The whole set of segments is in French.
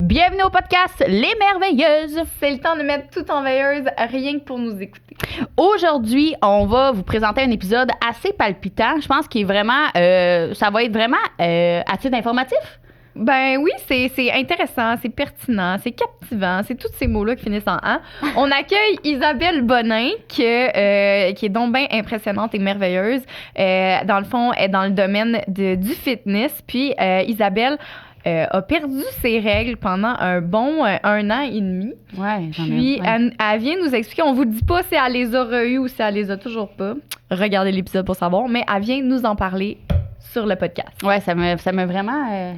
Bienvenue au podcast Les Merveilleuses. C'est le temps de mettre tout en veilleuse, rien que pour nous écouter. Aujourd'hui, on va vous présenter un épisode assez palpitant. Je pense qu'il est vraiment, ça va être vraiment à titre informatif. Ben oui, c'est intéressant, c'est pertinent, c'est captivant, c'est tous ces mots-là qui finissent en « an ». On accueille Isabelle Bonin, qui est donc bien impressionnante et merveilleuse. Dans le fond, elle est dans le domaine du fitness. Puis Isabelle a perdu ses règles pendant un bon 1 an et demi. Ouais, Puis elle vient nous expliquer, on vous dit pas si elle les aura eues ou si elle les a toujours pas. Regardez l'épisode pour savoir, mais elle vient nous en parler sur le podcast. Ouais, ça me vraiment...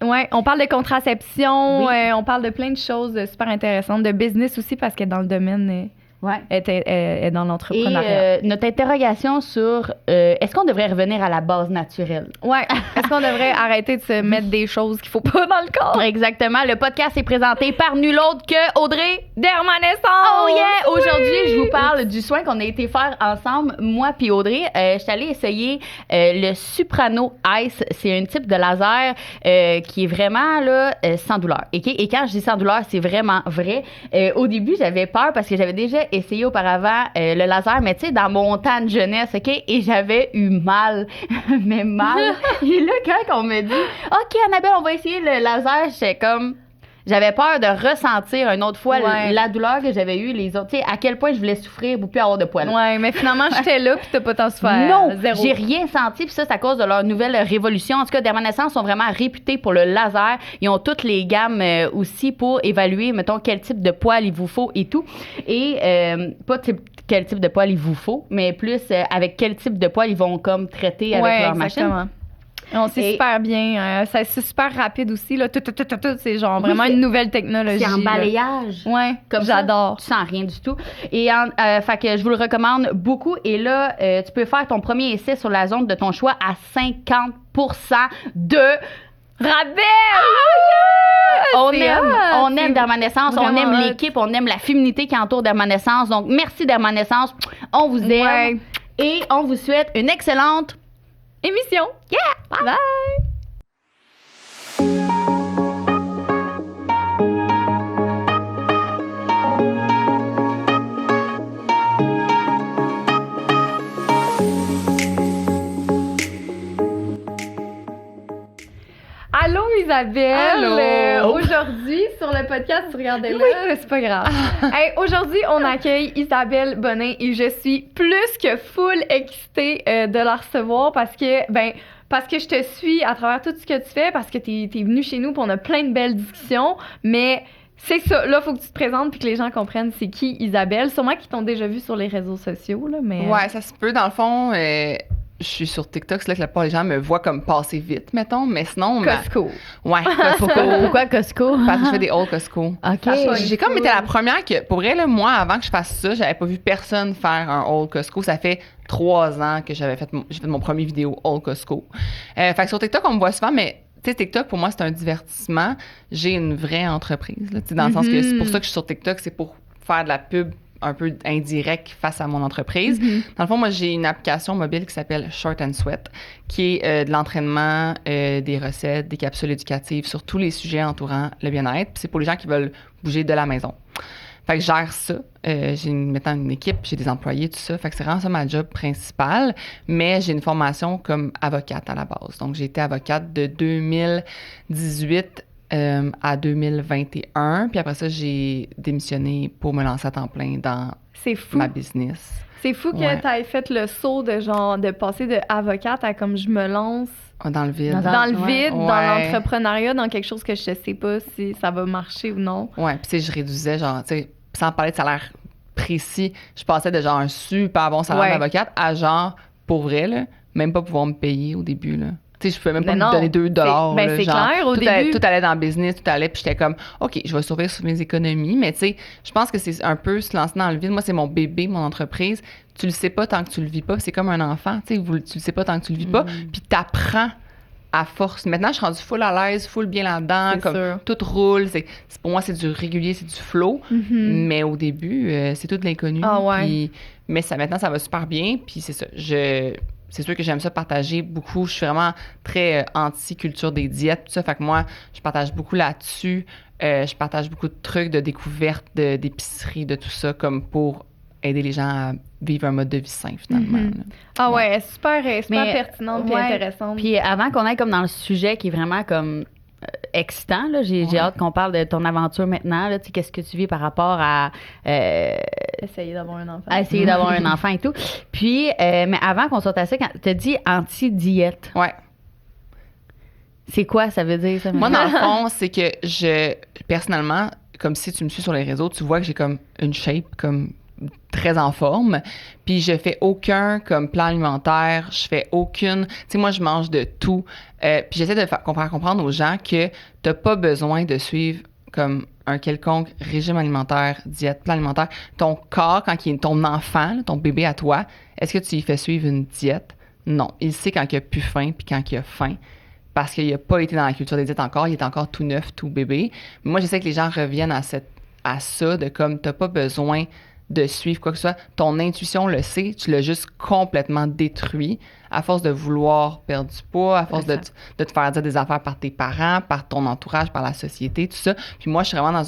Ouais, on parle de contraception, Oui. on parle de plein de choses super intéressantes, de business aussi parce qu'elle est dans le domaine, Ouais. elle est dans l'entrepreneuriat. Et notre interrogation sur est-ce qu'on devrait revenir à la base naturelle? Ouais, est-ce qu'on devrait arrêter de se mettre des choses qu'il faut pas dans le corps? Exactement. Le podcast est présenté par nul autre que Audrey Dermanescence! Oh yeah! Oui! Aujourd'hui, je vous parle du soin qu'on a été faire ensemble, moi puis Audrey. Je suis allée essayer le Suprano Ice. C'est un type de laser qui est vraiment là, sans douleur. Et quand je dis sans douleur, c'est vraiment vrai. Au début, j'avais peur parce que j'avais déjà essayé auparavant le laser, mais tu sais, dans mon temps de jeunesse, OK? Et j'avais eu mal. Mais mal. Et là, quand on me dit « OK, Annabelle, on va essayer le laser », j'étais comme... J'avais peur de ressentir une autre fois la douleur que j'avais eue, les autres. Tu sais, à quel point je voulais souffrir pour plus avoir de poils. Ouais, mais finalement, j'étais là puis t'as pas tant souffert. Non, Zéro. j'ai rien senti. Puis ça, c'est à cause de leur nouvelle révolution. En tout cas, Dermanescence sont vraiment réputés pour le laser. Ils ont toutes les gammes aussi pour évaluer, mettons, quel type de poils il vous faut et tout. Et pas quel type de poils il vous faut, mais plus avec quel type de poils ils vont comme traiter avec leur machine. On sait super bien. C'est super rapide aussi. Là. Tout, c'est genre vraiment une nouvelle technologie. C'est en balayage. Ouais, Comme j'adore. Ça, tu sens rien du tout. Et fait que je vous le recommande beaucoup. Et là, tu peux faire ton premier essai sur la zone de ton choix à 50% de rabais. On aime Dermanescence, on aime l'équipe, on aime la féminité qui entoure Dermanescence. Donc, merci Dermanescence. On vous aime. Ouais. Et on vous souhaite une excellente émission. Yeah! Bye! Allô Isabelle! Allô! Aujourd'hui, sur le podcast, tu regardais là, c'est pas grave. Hey, aujourd'hui, on accueille Isabelle Bonin et je suis plus que full excitée de la recevoir parce que je te suis à travers tout ce que tu fais, parce que t'es venue chez nous, puis on a plein de belles discussions, mais c'est ça, là, faut que tu te présentes puis que les gens comprennent c'est qui Isabelle. Sûrement qu'ils t'ont déjà vu sur les réseaux sociaux, là, mais... Ouais, ça se peut. Dans le fond, je suis sur TikTok, c'est là que la plupart des gens me voient comme passer vite, mettons, mais sinon... Costco. Ouais, Costco. Pourquoi Costco? Parce que je fais des hauls Costco. OK. J'ai comme été la première que, pour vrai, là, moi, avant que je fasse ça, j'avais pas vu personne faire un haul Costco. Ça fait 3 ans que j'ai fait mon premier vidéo haul Costco. Fait que sur TikTok, on me voit souvent, mais tu sais, TikTok, pour moi, c'est un divertissement. J'ai une vraie entreprise, là, dans le sens que c'est pour ça que je suis sur TikTok, c'est pour faire de la pub un peu indirect face à mon entreprise. Dans le fond, moi, j'ai une application mobile qui s'appelle Short and Sweat, qui est de l'entraînement, des recettes, des capsules éducatives sur tous les sujets entourant le bien-être. Puis c'est pour les gens qui veulent bouger de la maison. Fait que je gère ça. J'ai maintenant une équipe, j'ai des employés, tout ça. Fait que c'est vraiment ça ma job principale. Mais j'ai une formation comme avocate à la base. Donc, j'ai été avocate de 2018 à 2021. Puis après ça, j'ai démissionné pour me lancer à temps plein dans ma business. C'est fou que tu aies fait le saut de passer de avocate à comme je me lance dans le vide. Dans le vide, dans l'entrepreneuriat, dans quelque chose que je sais pas si ça va marcher ou non. Ouais, puis tu sais, je réduisais genre, tu sais, sans parler de salaire précis, je passais de genre un super bon salaire d'avocate à genre, pour vrai, là, même pas pouvoir me payer au début, là. Tu sais, je pouvais même pas me donner $2. C'est clair, au début. Tout allait dans le business, tout allait, puis j'étais comme, OK, je vais surveiller sur mes économies, mais tu sais, je pense que c'est un peu se lancer dans le vide. Moi, c'est mon bébé, mon entreprise. Tu le sais pas tant que tu le vis pas. C'est comme un enfant, tu sais, tu le sais pas tant que tu le vis pas, puis t'apprends à force. Maintenant, je suis rendue full à l'aise, full bien là-dedans, comme sûr. Tout roule. Pour moi, c'est du régulier, c'est du flow. Mais au début, c'est tout de l'inconnu. Ah ouais. Mais maintenant, ça va super bien, puis c'est ça. c'est sûr que j'aime ça partager beaucoup. Je suis vraiment très anti-culture des diètes, tout ça. Fait que moi, je partage beaucoup là-dessus. Je partage beaucoup de trucs, de découvertes, d'épicerie, de tout ça, comme pour aider les gens à vivre un mode de vie sain, finalement. Ah ouais, super pertinente et intéressante. Puis avant qu'on aille comme dans le sujet qui est vraiment comme excitant, là, j'ai hâte qu'on parle de ton aventure maintenant. Là, qu'est-ce que tu vis par rapport à... essayer d'avoir un enfant. À essayer d'avoir un enfant et tout. Puis, mais avant qu'on sorte à ça, quand tu as dit anti-diète. Ouais. C'est quoi ça veut dire, ça? Moi, dans le fond, c'est que personnellement, comme si tu me suis sur les réseaux, tu vois que j'ai comme une shape comme très en forme, puis je fais aucun comme plan alimentaire, je fais aucune... Tu sais, moi, je mange de tout, puis j'essaie de faire comprendre aux gens que t'as pas besoin de suivre comme un quelconque régime alimentaire, diète, plan alimentaire. Ton corps, quand il est ton enfant, là, ton bébé à toi, est-ce que tu lui fais suivre une diète? Non. Il sait quand il a plus faim, puis quand il a faim, parce qu'il n'a pas été dans la culture des diètes encore, il est encore tout neuf, tout bébé. Mais moi, j'essaie que les gens reviennent à ça, de comme, t'as pas besoin de suivre quoi que ce soit. Ton intuition le sait, tu l'as juste complètement détruit à force de vouloir perdre du poids, à force de te faire dire des affaires par tes parents, par ton entourage, par la société, tout ça. Puis moi, je suis vraiment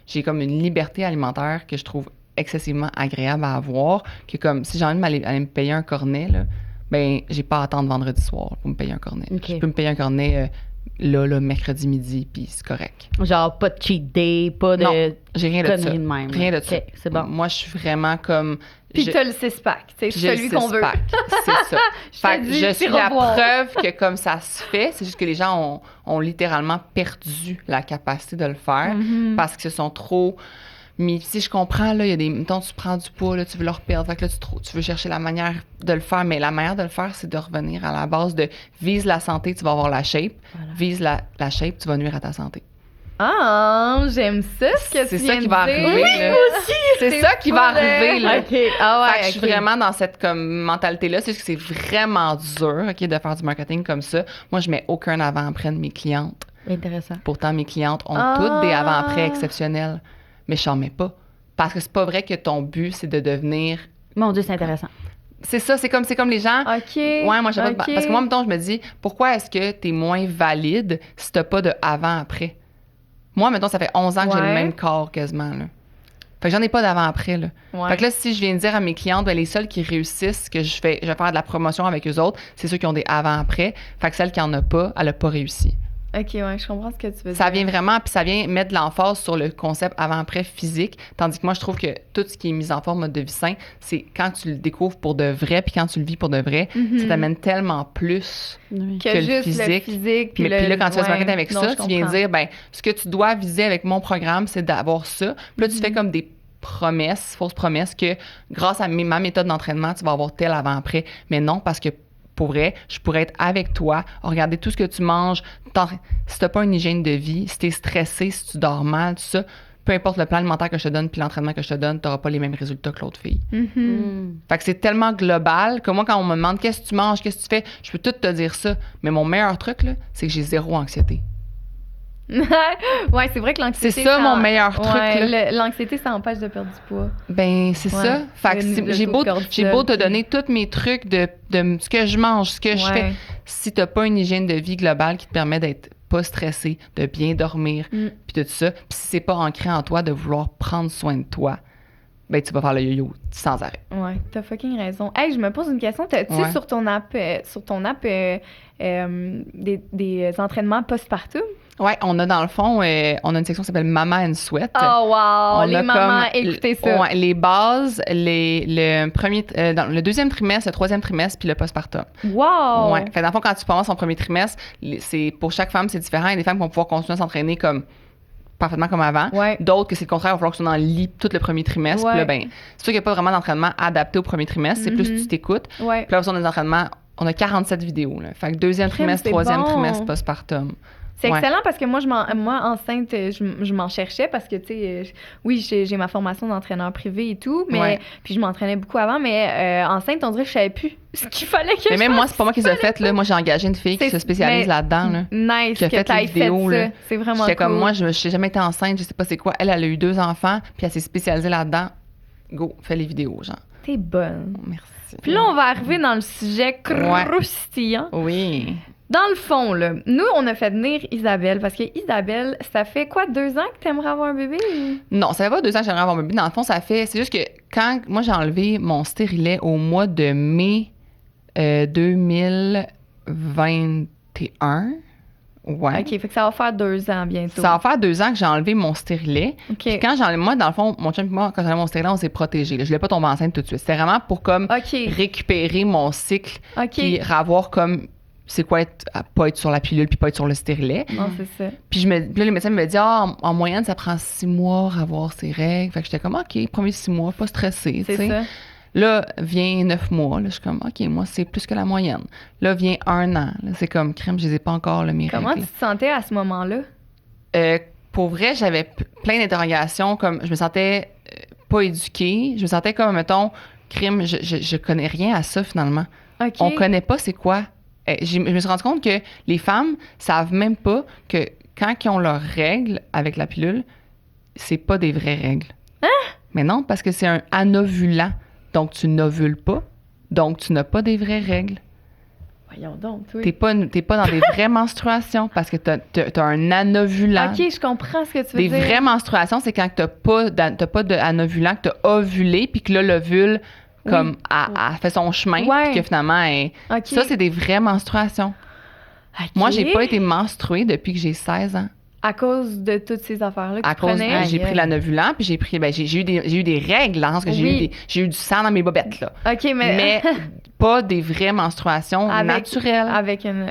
j'ai comme une liberté alimentaire que je trouve excessivement agréable à avoir, que comme, si j'ai envie d'aller me payer un cornet, là, ben, j'ai pas à attendre vendredi soir pour me payer un cornet. Okay. Je peux me payer un cornet là, mercredi midi, puis c'est correct. Genre, pas de cheat day, pas de... Non, j'ai rien de ça. De même, rien de ça. OK, c'est bon. Moi, je suis vraiment comme... Puis t'as le six-pack, c'est celui qu'on veut. C'est ça. Fait que je suis la revoir. preuve que comme ça se fait, c'est juste que les gens ont littéralement perdu la capacité de le faire parce qu'ils se sont trop... Mais si je comprends, là, il y a des... Mettons, tu prends du poids, là, tu veux le reperdre. Fait que là, tu veux chercher la manière de le faire. Mais la manière de le faire, c'est de revenir à la base de vise la santé, tu vas avoir la shape. Voilà. Vise la shape, tu vas nuire à ta santé. Ah, j'aime ça, ce que tu viens de dire. C'est ça qui va arriver. Oui, là. moi aussi. C'est ça qui va arriver, là. OK. Ah ouais, fait que je suis vraiment dans cette comme mentalité-là. C'est juste que c'est vraiment dur, OK, de faire du marketing comme ça. Moi, je mets aucun avant-après de mes clientes. Intéressant. Pourtant, mes clientes ont toutes des avant-après exceptionnels. Mais je n'en mets pas. Parce que c'est pas vrai que ton but, c'est de devenir... Mon Dieu, c'est intéressant. C'est ça, c'est comme les gens... OK. Ouais, moi, parce que moi, mettons, je me dis, pourquoi est-ce que t'es moins valide si t'as pas de avant-après? Moi, mettons, ça fait 11 ans que j'ai le même corps quasiment, là. Fait que j'en ai pas d'avant-après, là. Ouais. Fait que là, si je viens de dire à mes clientes, ben, les seules qui réussissent, que je vais faire de la promotion avec eux autres, c'est ceux qui ont des avant-après. Fait que celle qui en a pas, elle a pas réussi. OK, ouais, je comprends ce que tu veux dire. Ça vient vraiment, puis ça vient mettre de l'emphase sur le concept avant-après physique, tandis que moi, je trouve que tout ce qui est mis en forme mode de vie sain, c'est quand tu le découvres pour de vrai, puis quand tu le vis pour de vrai, ça t'amène tellement plus que le physique. Puis là, quand tu vas se marketer avec ça, tu viens dire, ben, ce que tu dois viser avec mon programme, c'est d'avoir ça. Puis là, tu fais comme des promesses, fausses promesses, que grâce à ma méthode d'entraînement, tu vas avoir tel avant-après. Mais non, parce que pour vrai, je pourrais être avec toi, regarder tout ce que tu manges. Si t'as pas une hygiène de vie, si t'es stressé, si tu dors mal, tout ça, peu importe le plan alimentaire que je te donne puis l'entraînement que je te donne, t'auras pas les mêmes résultats que l'autre fille. Fait que c'est tellement global que moi, quand on me demande qu'est-ce que tu manges, qu'est-ce que tu fais, je peux tout te dire ça. Mais mon meilleur truc, là, c'est que j'ai zéro anxiété. Ouais, c'est vrai que l'anxiété... C'est ça mon meilleur truc, là. L'anxiété, ça empêche de perdre du poids. Ben, c'est ça. Fait que j'ai beau te donner tous mes trucs de ce que je mange, ce que je fais. Si t'as pas une hygiène de vie globale qui te permet d'être pas stressé, de bien dormir, puis tout ça, puis si c'est pas ancré en toi de vouloir prendre soin de toi, ben tu vas faire le yo-yo sans arrêt. Ouais, t'as fucking raison. Hey, je me pose une question. T'as-tu sur ton app des entraînements postpartum? Ouais, on a dans le fond, on a une section qui s'appelle Mama and Sweat. Oh wow, les mamans, écoutez ça. Ouais, les bases, dans le deuxième trimestre, le troisième trimestre, puis le postpartum. Wow! Ouais, fait dans le fond, quand tu commences ton premier trimestre, c'est pour chaque femme, c'est différent. Il y a des femmes qui vont pouvoir continuer à s'entraîner comme parfaitement comme avant. Ouais. D'autres que c'est le contraire, il va falloir que tu sois dans le lit tout le premier trimestre. Puis là, ben, c'est sûr qu'il n'y a pas vraiment d'entraînement adapté au premier trimestre. C'est plus tu t'écoutes. Ouais. Puis là, on a des entraînements, on a 47 vidéos. Là. Fait que deuxième trimestre, troisième trimestre, postpartum. C'est excellent parce que moi, enceinte, je m'en cherchais parce que, tu sais, oui, j'ai ma formation d'entraîneur privé et tout, mais puis je m'entraînais beaucoup avant, mais enceinte, on dirait que je savais plus ce qu'il fallait que je fasse. Mais même moi, c'est pas moi qui les ai faites, là. Moi, j'ai engagé une fille qui se spécialise là-dedans, là. Nice, qui a fait les vidéos, là. C'est vraiment J'étais cool. comme moi, je n'ai jamais été enceinte, je sais pas c'est quoi. Elle a eu 2 enfants, puis elle s'est spécialisée là-dedans. Go, fais les vidéos, genre. T'es bonne. Merci. merci. Puis là, on va arriver dans le sujet croustillant. Oui. Dans le fond, là, nous, on a fait venir Isabelle parce que Isabelle, ça fait quoi, 2 ans que t'aimerais avoir un bébé? Non, ça fait pas 2 ans que j'aimerais avoir un bébé. Dans le fond, c'est juste que quand moi j'ai enlevé mon stérilet au mois de mai 2021. Ouais. OK, fait que ça va faire 2 ans bientôt. Ça va faire 2 ans que j'ai enlevé mon stérilet. OK. Puis quand moi, dans le fond, mon chum et moi, quand j'ai enlevé mon stérilet, on s'est protégés. Je voulais pas tomber enceinte tout de suite. C'était vraiment pour comme récupérer mon cycle puis avoir comme c'est quoi pas être sur la pilule puis pas être sur le stérilet. Non, c'est ça. Puis là, les médecins me disaient, en moyenne, ça prend 6 mois à avoir ses règles. Fait que j'étais comme, OK, premier 6 mois, pas stressée. C'est ça. Là, vient 9 mois. Là, je suis comme, OK, moi, c'est plus que la moyenne. Là, vient 1 an. Là, c'est comme, crème, je les ai pas encore, mes règles. Comment tu te sentais à ce moment-là? Pour vrai, j'avais plein d'interrogations. Comme, je me sentais pas éduquée. Je me sentais comme, mettons, crème, je connais rien à ça, finalement. OK. On connaît pas c'est quoi. Je me suis rendu compte que les femmes savent même pas que quand ils ont leurs règles avec la pilule, c'est pas des vraies règles. Hein? Mais non, parce que c'est un anovulant. Donc, tu n'ovules pas. Donc, tu n'as pas des vraies règles. Voyons donc, oui. T'es pas dans des vraies menstruations parce que t'as un anovulant. OK, je comprends ce que tu veux dire. Des vraies menstruations, c'est quand t'as pas d'anovulant, que t'as ovulé, puis que là, l'ovule comme a fait son chemin, puis que finalement, ça, c'est des vraies menstruations. Okay. Moi, j'ai pas été menstruée depuis que j'ai 16 ans. À cause de toutes ces affaires-là que tu prenais? J'ai pris l'anovulant, puis j'ai eu des règles, dans le sens que j'ai eu du sang dans mes bobettes, là. OK, mais pas des vraies menstruations naturelles. Avec une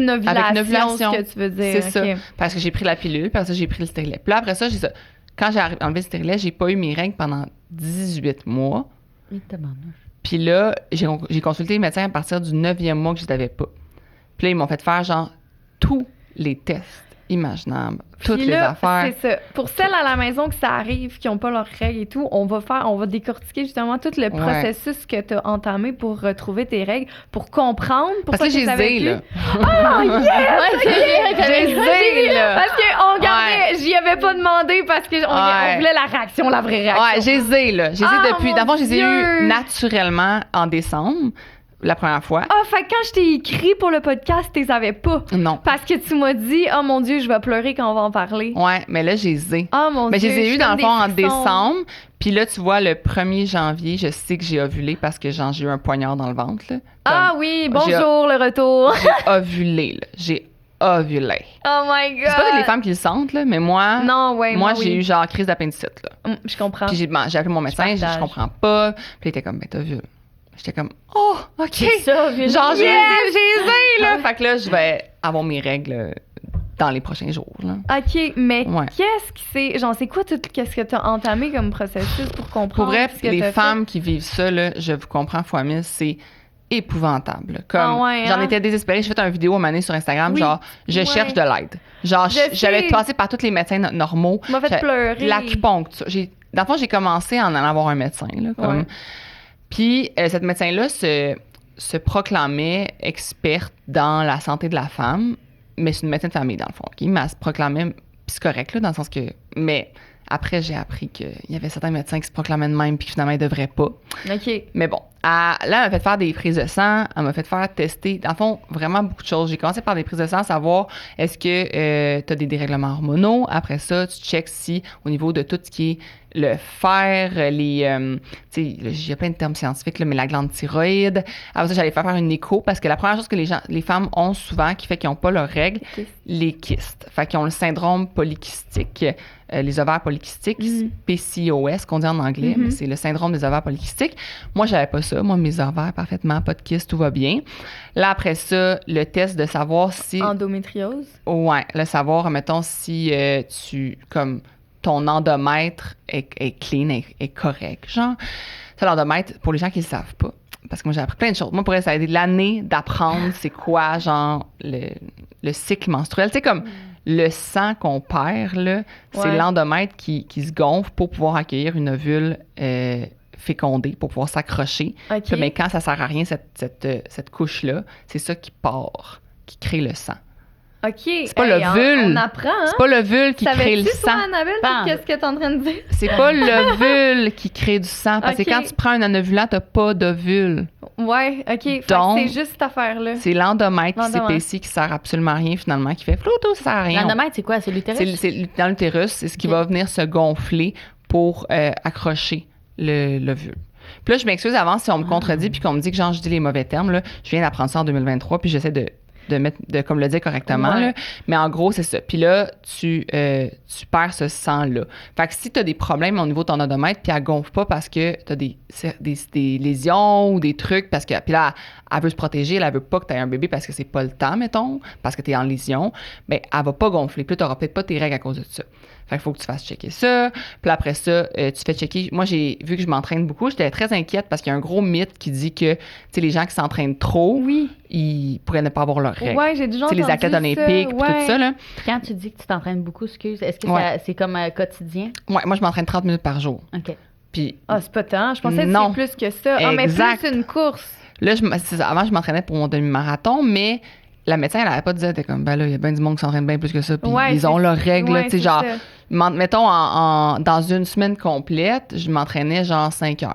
ovulation, ce que tu veux dire. C'est ça. Parce que j'ai pris la pilule, puis après ça, j'ai pris le stérilet. Puis là, après ça, quand j'ai enlevé le stérilet, j'ai pas eu mes règles pendant 18 mois. Puis là, j'ai consulté les médecins à partir du 9e mois que je les avais pas. Puis là, ils m'ont fait faire genre tous les tests imaginables, toutes les affaires. C'est ça. Pour celles à la maison que ça arrive, qui n'ont pas leurs règles et tout, on va décortiquer justement tout le processus que tu as entamé pour retrouver tes règles, pour comprendre pourquoi parce que j'ai zé, là. Oh, yes! J'ai zé, là. Parce qu'on regardait, j'y avais pas demandé parce qu'on voulait la réaction, la vraie réaction. Ouais, j'ai zé, là. J'ai zé depuis. D'abord, je les ai eu naturellement en décembre. La première fois. Fait que quand je t'ai écrit pour le podcast, tu les avais pas. Non. Parce que tu m'as dit, oh mon Dieu, je vais pleurer quand on va en parler. Ouais, mais là, j'ai zé. Oh mon Dieu. Mais je les ai eu dans le fond en décembre. Puis là, tu vois, le 1er janvier, je sais que j'ai ovulé parce que j'ai eu un poignard dans le ventre. Là. Oui, bonjour, le retour. J'ai ovulé, là. J'ai ovulé. Oh my God. C'est pas toutes les femmes qui le sentent, là, mais moi, moi j'ai eu genre crise d'appendicite. Là. Je comprends. Puis j'ai appelé mon médecin, je comprends pas. Puis il était comme, t'ovules. J'étais comme, oh, OK. C'est ça, genre, j'ai zé, là. Fait que là, je vais avoir mes règles dans les prochains jours, là. OK, mais qu'est-ce qui c'est... Genre, c'est quoi qu'est-ce que tu as entamé comme processus pour comprendre? Pour vrai, ce que les femmes qui vivent ça, là, je vous comprends fois 1000, c'est épouvantable. Comme, j'en étais désespérée. J'ai fait une vidéo à un moment donné sur Instagram, genre, je cherche de l'aide. Genre, j'avais passé par tous les médecins normaux. Tu m'as fait pleurer. L'acupuncture. Dans le fond, j'ai commencé à en avoir un médecin, là, comme... Puis, cette médecin-là se proclamait experte dans la santé de la femme, mais c'est une médecin de famille, dans le fond. Okay? Mais elle se proclamait, puis c'est correct, là, dans le sens que... Mais après, j'ai appris qu'il y avait certains médecins qui se proclamaient de même, puis finalement, ils ne devraient pas. OK. Mais bon, là, elle m'a fait faire des prises de sang, elle m'a fait faire tester, dans le fond, vraiment beaucoup de choses. J'ai commencé par des prises de sang, savoir est-ce que tu as des dérèglements hormonaux. Après ça, tu checks si, au niveau de tout ce qui est le fer, tu sais, il y a plein de termes scientifiques, là, mais la glande thyroïde. Après ça, j'allais faire une écho parce que la première chose que les femmes ont souvent qui fait qu'ils n'ont pas leurs règles, les kystes. Fait qu'ils ont le syndrome polykystique, les ovaires polykystiques, PCOS, qu'on dit en anglais, mais c'est le syndrome des ovaires polykystiques. Moi, j'avais pas ça. Moi, mes ovaires, parfaitement, pas de kyste, tout va bien. Là, après ça, le test de savoir si... Endométriose? Ouais, le savoir, mettons, si comme ton endomètre est clean, est correct, genre. Ça, l'endomètre, pour les gens qui le savent pas, parce que moi, j'ai appris plein de choses. Moi, pour ça a été l'année d'apprendre c'est quoi, genre, le cycle menstruel. Tu sais, comme le sang qu'on perd, là, c'est l'endomètre qui se gonfle pour pouvoir accueillir une ovule fécondée, pour pouvoir s'accrocher. Okay. Mais quand ça sert à rien, cette couche-là, c'est ça qui part, qui crée le sang. OK. C'est pas l'ovule. On apprend, hein? C'est pas l'ovule qui crée le Savais-tu, toi, sang. Annabelle, Pas. qu'est-ce que t'es en train de dire? C'est pas l'ovule qui crée du sang. Parce Ok. que quand tu prends un ovulant, t'as pas d'ovule. Ouais, OK. Fait que Donc, c'est juste cette affaire-là. C'est l'endomètre qui L'endomètre. s'épaissit, qui sert absolument à rien finalement, qui fait floutou, ça sert à rien. L'endomètre, c'est quoi? C'est l'utérus? C'est dans l'utérus, c'est ce qui Ok. va venir se gonfler pour accrocher l'ovule. Puis là, je m'excuse avant si on me contredit puis qu'on me dit que genre, je dis les mauvais termes. Là. Je viens d'apprendre ça en 2023 puis j'essaie de comme le dire correctement. Ouais. Là. Mais en gros, c'est ça. Puis là, tu perds ce sang-là. Fait que si tu as des problèmes au niveau de ton endomètre puis elle gonfle pas parce que tu as des lésions ou des trucs, parce que puis là, elle veut se protéger, elle veut pas que tu aies un bébé parce que c'est pas le temps, mettons, parce que tu es en lésion, bien, elle va pas gonfler. Puis là, tu n'auras peut-être pas tes règles à cause de ça. Fait qu'il faut que tu fasses checker ça. Puis après ça, tu fais checker. Moi, j'ai vu que je m'entraîne beaucoup. J'étais très inquiète parce qu'il y a un gros mythe qui dit que, tu sais, les gens qui s'entraînent trop, Oui. ils pourraient ne pas avoir leurs règles. Ouais, j'ai déjà Tu sais, entendu les athlètes olympiques, puis ouais. tout ça, là. Quand tu dis que tu t'entraînes beaucoup, excuse, est-ce que Ouais. c'est comme quotidien? Ouais, moi, je m'entraîne 30 minutes par jour. OK. Puis Ah, c'est pas tant. Je pensais que Non. c'est plus que ça. Ah, mais Exact. plus une course. là, c'est ça. Avant, je m'entraînais pour mon demi-marathon, mais la médecin, elle n'avait pas dit, elle était comme, ben là, il y a bien du monde qui s'entraîne bien plus que ça, puis Ouais, ils ont c'est- leurs règles, là, ouais, tu sais, c'est genre, ça. mettons, dans une semaine complète, je m'entraînais genre 5 heures.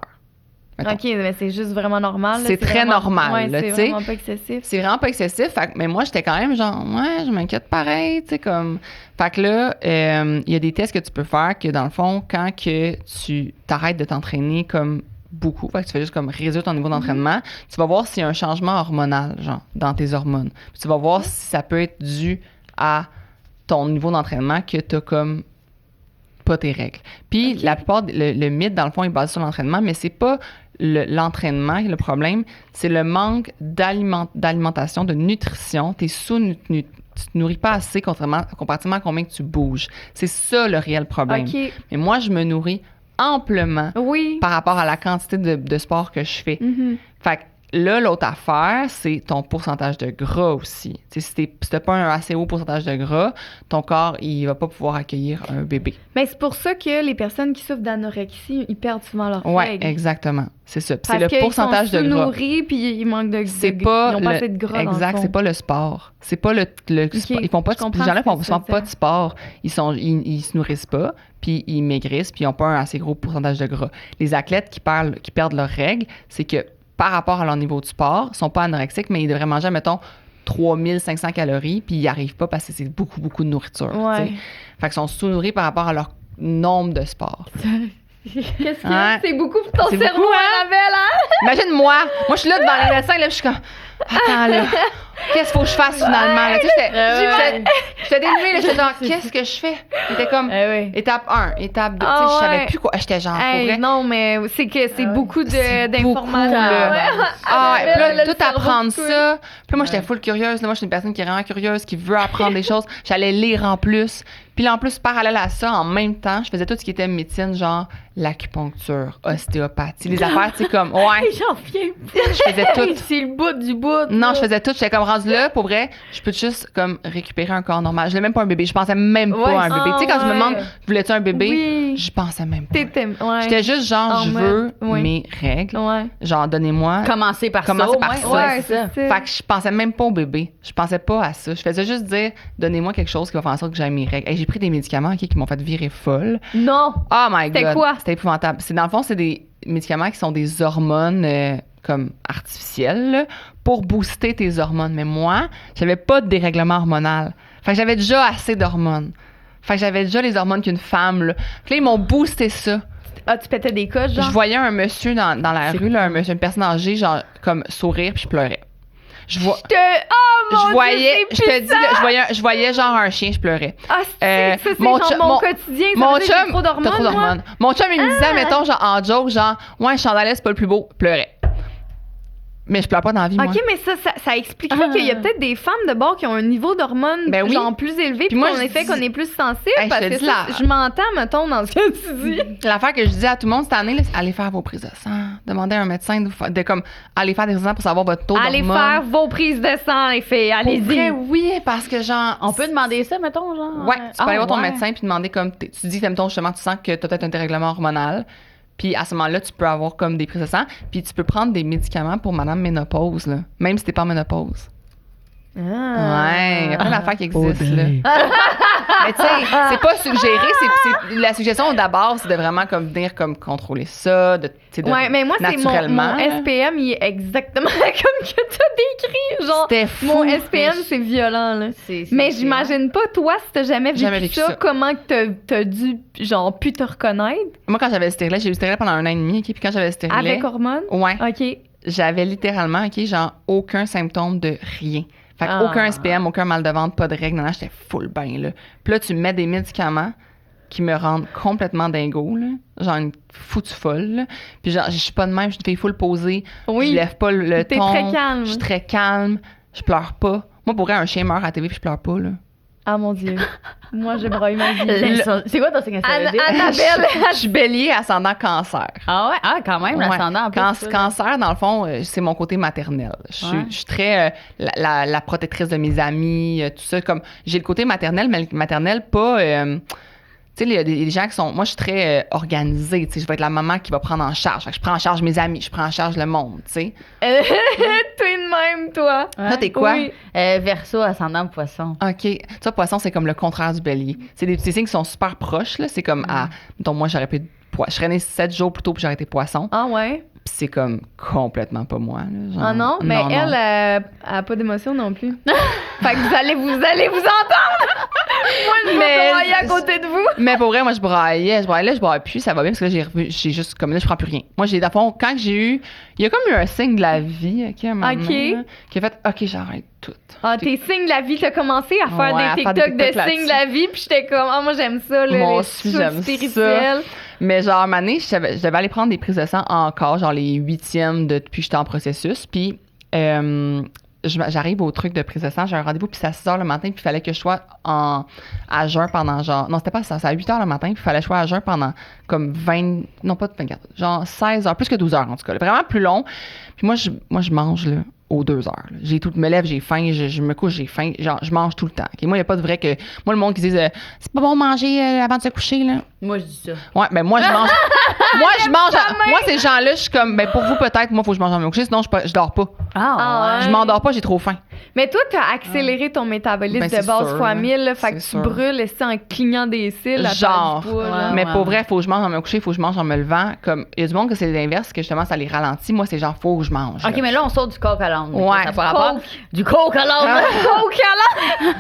Mettons. OK, mais c'est juste vraiment normal. là. C'est très vraiment- normal, ouais, là, c'est tu sais. vraiment pas excessif. C'est vraiment pas excessif, mais moi, j'étais quand même genre, ouais, je m'inquiète pareil, tu sais, comme. Fait que là, il y a des tests que tu peux faire que, dans le fond, quand que tu t'arrêtes de t'entraîner comme beaucoup, fait que tu fais juste comme réduire ton niveau d'entraînement, tu vas voir s'il y a un changement hormonal, genre, dans tes hormones. Puis tu vas voir si ça peut être dû à ton niveau d'entraînement que t'as comme pas tes règles. Puis la plupart, le mythe, dans le fond, est basé sur l'entraînement, mais c'est pas l'entraînement qui est le problème, c'est le manque d'alimentation, de nutrition. T'es tu te nourris pas assez comparativement à combien que tu bouges. C'est ça le réel problème. OK. Mais moi, je me nourris amplement Oui. par rapport à la quantité de sport que je fais. Mhm. Fait que là, l'autre affaire, c'est ton pourcentage de gras aussi. Tu sais, si t'as pas un assez haut pourcentage de gras, ton corps, il va pas pouvoir accueillir un bébé. Mais c'est pour ça que les personnes qui souffrent d'anorexie, ils perdent souvent leur Ouais, règles. exactement. C'est ça. Puis c'est Parce le pourcentage qu'ils de sont gras. sous-nourris, puis ils manquent de C'est de- pas ils ont pas le- assez de gras dans le exact, fond. c'est pas le sport. C'est pas le sport. Ils font pas je comprends les gens-là ce que font tu font veux pas dire. de sport. Ils se nourrissent pas, puis ils maigrissent, puis ils ont pas un assez gros pourcentage de gras. Les athlètes qui perdent leurs règles, c'est que par rapport à leur niveau de sport, ils sont pas anorexiques, mais ils devraient manger, mettons, 3500 calories, puis ils n'y arrivent pas parce que c'est beaucoup, beaucoup de nourriture. Ouais. tu sais. Fait qu'ils sont sous-nourris par rapport à leur nombre de sports. Qu'est-ce que Ouais. c'est beaucoup pour ton C'est cerveau, beaucoup, hein? Annabelle, hein? Imagine-moi, je suis là devant les médecins, là, je suis comme, attends, là, qu'est-ce qu'il faut que je fasse finalement? Là, tu sais, j'étais dénouée, là, j'étais genre, qu'est-ce que je fais? J'étais comme, oui. étape 1, étape 2, tu sais, Ah je savais ouais. plus quoi. J'étais genre, pour Hey, vrai. non, mais c'est que c'est beaucoup C'est d'informations. beaucoup, là. Ouais. Ah, et puis là, Le tout cerveau apprendre coule. ça. Puis là, moi, j'étais full curieuse. Là, moi, je suis une personne qui est vraiment curieuse, qui veut apprendre des choses. J'allais lire en plus. Puis là, en plus, parallèle à ça, en même temps, je faisais tout ce qui était médecine, genre l'acupuncture, ostéopathie, les affaires, tu sais, comme, ouais, J'en viens je faisais tout. C'est le bout du bout. Non, je faisais tout. J'étais comme rendu là, pour vrai, je peux juste comme récupérer un corps normal. Je voulais même pas un bébé. Je pensais même pas Ouais. à un bébé. Tu sais, quand je me ouais. demande, voulais-tu un bébé? Oui. Je pensais même pas. Ouais. J'étais juste genre, En je mode, veux oui. mes règles. Ouais. Genre, donnez-moi. Commencer par Commencer ça. au par moins. ça. Ouais, Ouais, c'est ça. c'est ça. Fait que je pensais même pas au bébé. Je pensais pas à ça. Je faisais juste dire, donnez-moi quelque chose qui va faire en sorte que j'aille mes règles. Hey, j'ai pris des médicaments qui m'ont fait virer folle. Non. Oh my god. C'était quoi? C'était épouvantable. Dans le fond, c'est des médicaments qui sont des hormones comme artificielles là, pour booster tes hormones. Mais moi, j'avais pas de dérèglement hormonal. Fait que j'avais déjà assez d'hormones. Fait que j'avais déjà les hormones qu'une femme. Là. Puis là, ils m'ont boosté ça. Ah, tu pétais des coches, genre? Je voyais un monsieur dans la C'est rue, là, une personne âgée, genre, comme sourire, puis je pleurais. Oh mon Je voyais, Dieu, je te dis, là, je voyais genre un chien, je pleurais. Ah, Euh, c'est mon genre chum- mon mon- quotidien. Ça Mon veut dire que j'ai chum, trop t'as d'hormones, trop moi? d'hormones. Mon chum, il me disait, mettons, genre, en joke, genre, ouais, un chandail, c'est pas le plus beau, pleurait. Mais je pleure pas dans la vie, moi. OK, mais ça expliquerait qu'il y a peut-être des femmes de bord qui ont un niveau d'hormones Ben oui. genre plus élevé, puis moi, qu'on je effet dis- qu'on est plus sensible, Hey, je parce te que dis ça, la- je m'entends, mettons, dans ce que tu dis. L'affaire que je disais à tout le monde cette année, là, c'est allez faire vos prises de sang. Demandez à un médecin de comme, aller faire des examens pour savoir votre taux d'hormones. Allez faire vos prises de sang, les filles, Pour allez-y. vrai, oui, parce que genre, On peut demander ça, mettons, genre? Ouais, tu peux aller voir ton ouais. médecin puis demander comme tu dis mettons justement tu sens que tu as peut-être un dérèglement hormonal. Puis à ce moment-là, tu peux avoir comme des prises de sang, puis tu peux prendre des médicaments pour madame ménopause là, même si t'es pas en ménopause. Ouais, il y a plein d'affaires qui existent, là. Mais tu sais, c'est pas suggéré, la suggestion d'abord, c'est de vraiment comme venir comme contrôler ça, ouais, mais moi, c'est naturellement. Mon SPM, il est exactement comme que t'as décrit. Genre, c'était fou. mon SPM, c'est violent, là. Mais j'imagine pas, toi, si t'as jamais vécu ça, comment que t'as dû, genre, pu te reconnaître? Moi, quand j'avais le stérilet, j'ai eu le stérilet pendant 1 an et demi, OK? Puis quand j'avais le stérilet... Avec hormones? Ouais. OK. J'avais littéralement, OK, genre, aucun symptôme de rien. Fait aucun SPM, aucun mal de ventre, pas de règles. Non, j'étais full bain, là. Puis là, tu mets des médicaments qui me rendent complètement dingo, là. Genre une foutue folle, là. Puis genre, je suis pas de même, je suis une fille full posée. Oui. Je lève pas le ton. T'es très calme. Je suis très calme. Je pleure pas. Moi, pour vrai, un chien meurt à la TV puis je pleure pas, là. Ah, mon Dieu. Moi, je broye ma vie. C'est quoi ton signe astrologique? Annabelle. Je suis bélier ascendant cancer. Ah ouais? Ah, quand même, l'ascendant en plus. Cancer, dans le fond, c'est mon côté maternel. Je suis très la protectrice de mes amis, tout ça. Comme, j'ai le côté maternel, mais le maternel pas... tu sais, il y a des gens qui sont... Moi, je suis très organisée. Tu sais, je vais être la maman qui va prendre en charge. Fait que je prends en charge mes amis, je prends en charge le monde, tu sais. T'es de même, toi. Ouais. Toi, t'es quoi? Oui. Verseau, ascendant, poisson. OK. Tu vois, poisson, c'est comme le contraire du bélier. C'est des signes qui sont super proches, là. C'est comme, donc moi, j'aurais pu être je serais née 7 jours plus tôt puis j'aurais été poisson. Ah ouais? Puis c'est comme complètement pas moi, là. Genre, ah non? Mais elle a pas d'émotion non plus. Fait que vous allez vous entendre! Moi, je vais broyer à côté de vous. Mais pour vrai, moi, je braillais. Là, je braille plus. Ça va bien parce que là, j'ai juste comme là, je prends plus rien. Moi, dans le fond, quand j'ai eu... Il y a comme eu un signe de la vie, OK, à un moment donné, là, qui a fait, OK, j'arrête tout. Ah, tes signes de la vie, t'as commencé à faire des TikTok de signes de la vie, puis j'étais comme, ah, moi, j'aime ça, là. Moi aussi, j'aime ça. Mais genre, à un moment donné, je devais aller prendre des prises de sang encore, genre les 8e depuis que j'étais en processus. Puis j'arrive au truc de prise de sang, j'ai un rendez-vous, puis c'est à 6h le matin, puis il fallait que je sois à jeun pendant genre... Non, c'était pas ça, c'est à 8h le matin, puis il fallait que je sois à jeun pendant comme 20... Non, pas 24, genre 16 heures, plus que 12 heures en tout cas. Là, vraiment plus long. Puis moi, je mange, là, aux 2 heures. Là. J'ai tout, me lève, j'ai faim, je me couche, j'ai faim. Genre, je mange tout le temps. Okay? Moi, il n'y a pas de vrai que... Moi, le monde qui dit c'est pas bon manger avant de se coucher, là. Moi, je dis ça. Ouais, ben moi, je mange... moi, ces gens-là, je suis comme... Ben pour vous, peut-être, moi, il faut que je mange avant de me coucher, sinon, je dors pas. Ah, ouais. Je m'endors pas, j'ai trop faim. Mais toi, t'as accéléré ton métabolisme de base fois 1000, là, fait que tu brûles ici en clignant des cils. Genre. Mais pour vrai, ouais. faut que je mange en me coucher, faut que je mange en me levant. Comme, il y a du monde que c'est l'inverse, que justement, ça les ralentit. Moi, c'est genre, faut que je mange. OK, mais là, on sort du coq à l'âne. Ouais. Ça par rapport du coq à l'âne. Coke à l'âne!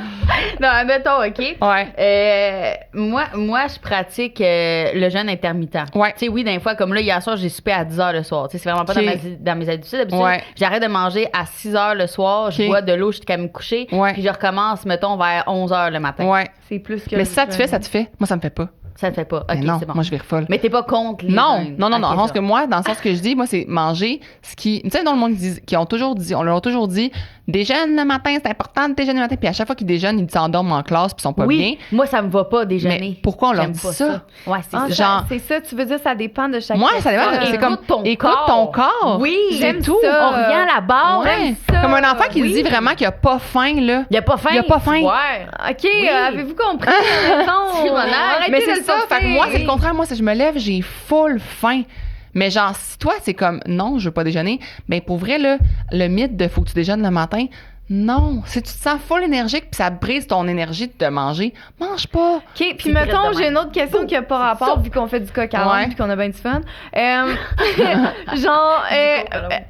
Non, mettons, OK. Ouais. Moi, je pratique le jeûne intermittent. Ouais. Tu sais, oui, des fois, comme là, hier soir, j'ai soupé à 10h le soir. Tu sais, c'est vraiment pas dans mes habitudes. D'habitude, j'arrête de manger à 6h le soir, je bois de l'eau jusqu'à me coucher, puis je recommence, mettons, vers 11h le matin. Ouais. C'est plus que... Mais si ça te fait. Moi, ça me fait pas. Ça te fait pas. OK, non, c'est bon. moi, je vais folle. Mais t'es pas contre les Non. jeûnes. Dans le OK, sens que moi, dans le sens que je dis, moi, c'est manger ce qui... Tu sais, dans le monde, qui ont toujours dit, on leur a toujours dit, déjeune le matin, c'est important de déjeuner le matin. Puis à chaque fois qu'ils déjeunent, ils s'endorment en classe puis ils sont pas bien. Moi, ça me va pas déjeuner. Mais pourquoi on leur dit ça? Ouais, c'est ça. Genre... C'est ça, tu veux dire, ça dépend de chaque Moi, ça dépend. C'est comme, écoute ton corps. Oui, j'aime tout. Ça. On revient à la base. Ouais. Comme un enfant qui dit vraiment qu'il a pas faim, là. Il a pas faim. Ouais. OK, avez-vous compris la raison? Mais c'est ça. Fait que moi, c'est le contraire. Moi, si je me lève, j'ai full faim. Mais genre, si toi, c'est comme, non, je veux pas déjeuner, ben pour vrai, là, le mythe de faut que tu déjeunes le matin, non. Si tu te sens full énergique puis ça brise ton énergie de te manger, mange pas. OK, puis mettons, j'ai une autre question qui a pas rapport, vu qu'on fait du coq à l'âne puis qu'on a bien du fun. Genre,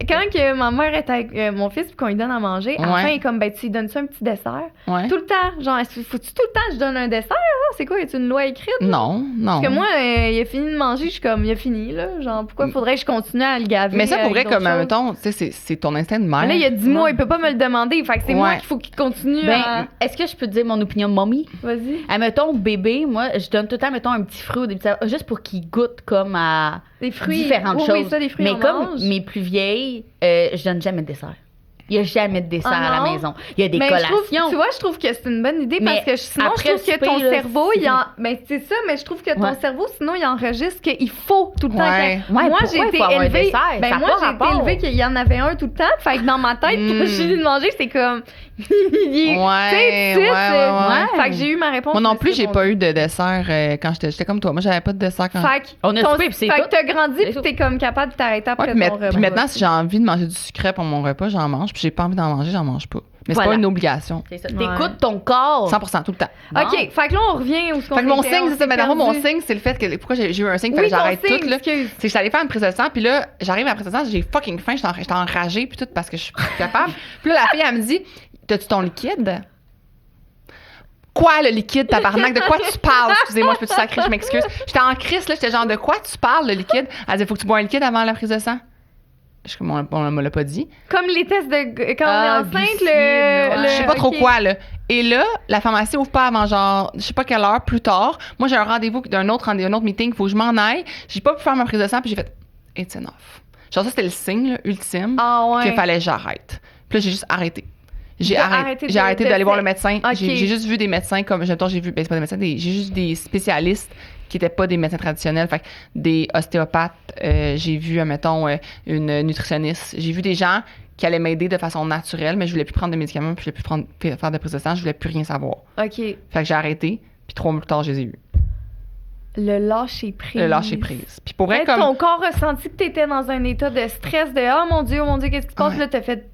quand que ma mère est avec mon fils puis qu'on lui donne à manger, à la fin, il est comme, ben, tu lui donnes ça un petit dessert. Ouais. Tout le temps. Genre, faut-tu tout le temps que je donne un dessert? Là? C'est quoi? Y a une loi écrite? Non. Parce que moi, il a fini de manger, je suis comme, il a fini, là. Genre, pourquoi faudrait que je continue à le gaver? Mais ça, pour vrai, comme, mettons, tu sais, c'est ton instinct de mère. Là, il y a 10 mois, il peut pas me le demander. Fait que c'est moi qu'il faut qu'il continue à... Est-ce que je peux te dire mon opinion, mommy? Vas-y. Mettons, bébé, moi, je donne tout le temps, mettons, un petit fruit ou des petits... juste pour qu'il goûte comme à des fruits, différentes choses. Oui, ça, des fruits, mais comme mes plus vieilles, je donne jamais de dessert. Il n'y a jamais de dessert à la maison. Il y a des collations. Tu vois, je trouve que c'est une bonne idée parce que sinon, je trouve que ton cerveau, ben, c'est ça, mais je trouve que ton cerveau, sinon, il enregistre qu'il faut tout le temps. Moi, j'ai été élevée. Ben, moi, j'ai été élevée qu'il y en avait un tout le temps. Fait que dans ma tête, quand j'ai dit de manger, c'est comme. Fait que j'ai eu ma réponse. Moi non plus, j'ai pas eu de dessert quand j'étais comme toi. Moi, j'avais pas de dessert quand. On a soupé, puis c'est tout. Fait que t'as grandi, puis t'es comme capable de t'arrêter après ton repas. Puis maintenant, si j'ai envie de manger du sucré pour mon repas, j'en mange. puis j'ai pas envie d'en manger, j'en mange pas. Mais c'est Voilà. pas une obligation. C'est ça. Ouais. T'écoutes ton corps. 100% tout le temps. Bon. OK, fait que là, on revient où ce qu'on Fait que mon était, signe, on c'est ça. s'est Mais dans mon perdu. signe, c'est le fait que pourquoi j'ai eu un signe, Oui, fallait que ton j'arrête signe, tout, là. excuse. C'est que j'allais faire une prise de sang, puis là, j'arrive à la prise de sang, j'ai fucking faim, j'étais enragée, puis tout, parce que je suis plus capable. Puis là, la fille, elle me dit, t'as-tu ton liquide? Quoi, le liquide, tabarnak? De quoi tu parles? Excusez-moi, je peux te sacrer, je m'excuse. J'étais en crise, là, j'étais genre, de quoi tu parles, le liquide? Elle dit, faut que tu bois un liquide avant la prise de sang. Je suis comme, on me l'a pas dit. Comme les tests de quand on est enceinte, glucides, le Je sais pas trop OK. quoi, là. Et là, la pharmacie ouvre pas avant genre, je sais pas quelle heure, plus tard. Moi, j'ai un rendez-vous d'un autre meeting, il faut que je m'en aille. J'ai pas pu faire ma prise de sang, puis j'ai fait, it's enough. Genre, ça, c'était le signe, là, ultime, Ah ouais. qu'il fallait que j'arrête. Puis là, j'ai juste arrêté. J'ai T'as arrêté, arrêté j'ai arrêté d'aller voir le d'essayer. médecin. Ok. J'ai juste vu des médecins comme, j'ai vu, ben, c'est pas des médecins, j'ai juste des spécialistes qui étaient pas des médecins traditionnels, fait que des ostéopathes, j'ai vu, admettons, une nutritionniste. J'ai vu des gens qui allaient m'aider de façon naturelle, mais je voulais plus prendre de médicaments, puis je voulais plus faire de prise de sang, je voulais plus rien savoir. OK. Fait que j'ai arrêté, puis 3 mois plus tard, je les ai eus. Le lâcher prise. Le lâcher prise. Puis pour vrai, Mais comme... ton corps a senti que t'étais dans un état de stress de « Oh mon Dieu, qu'est-ce qui se passe? » Ouais. Là, t'as fait...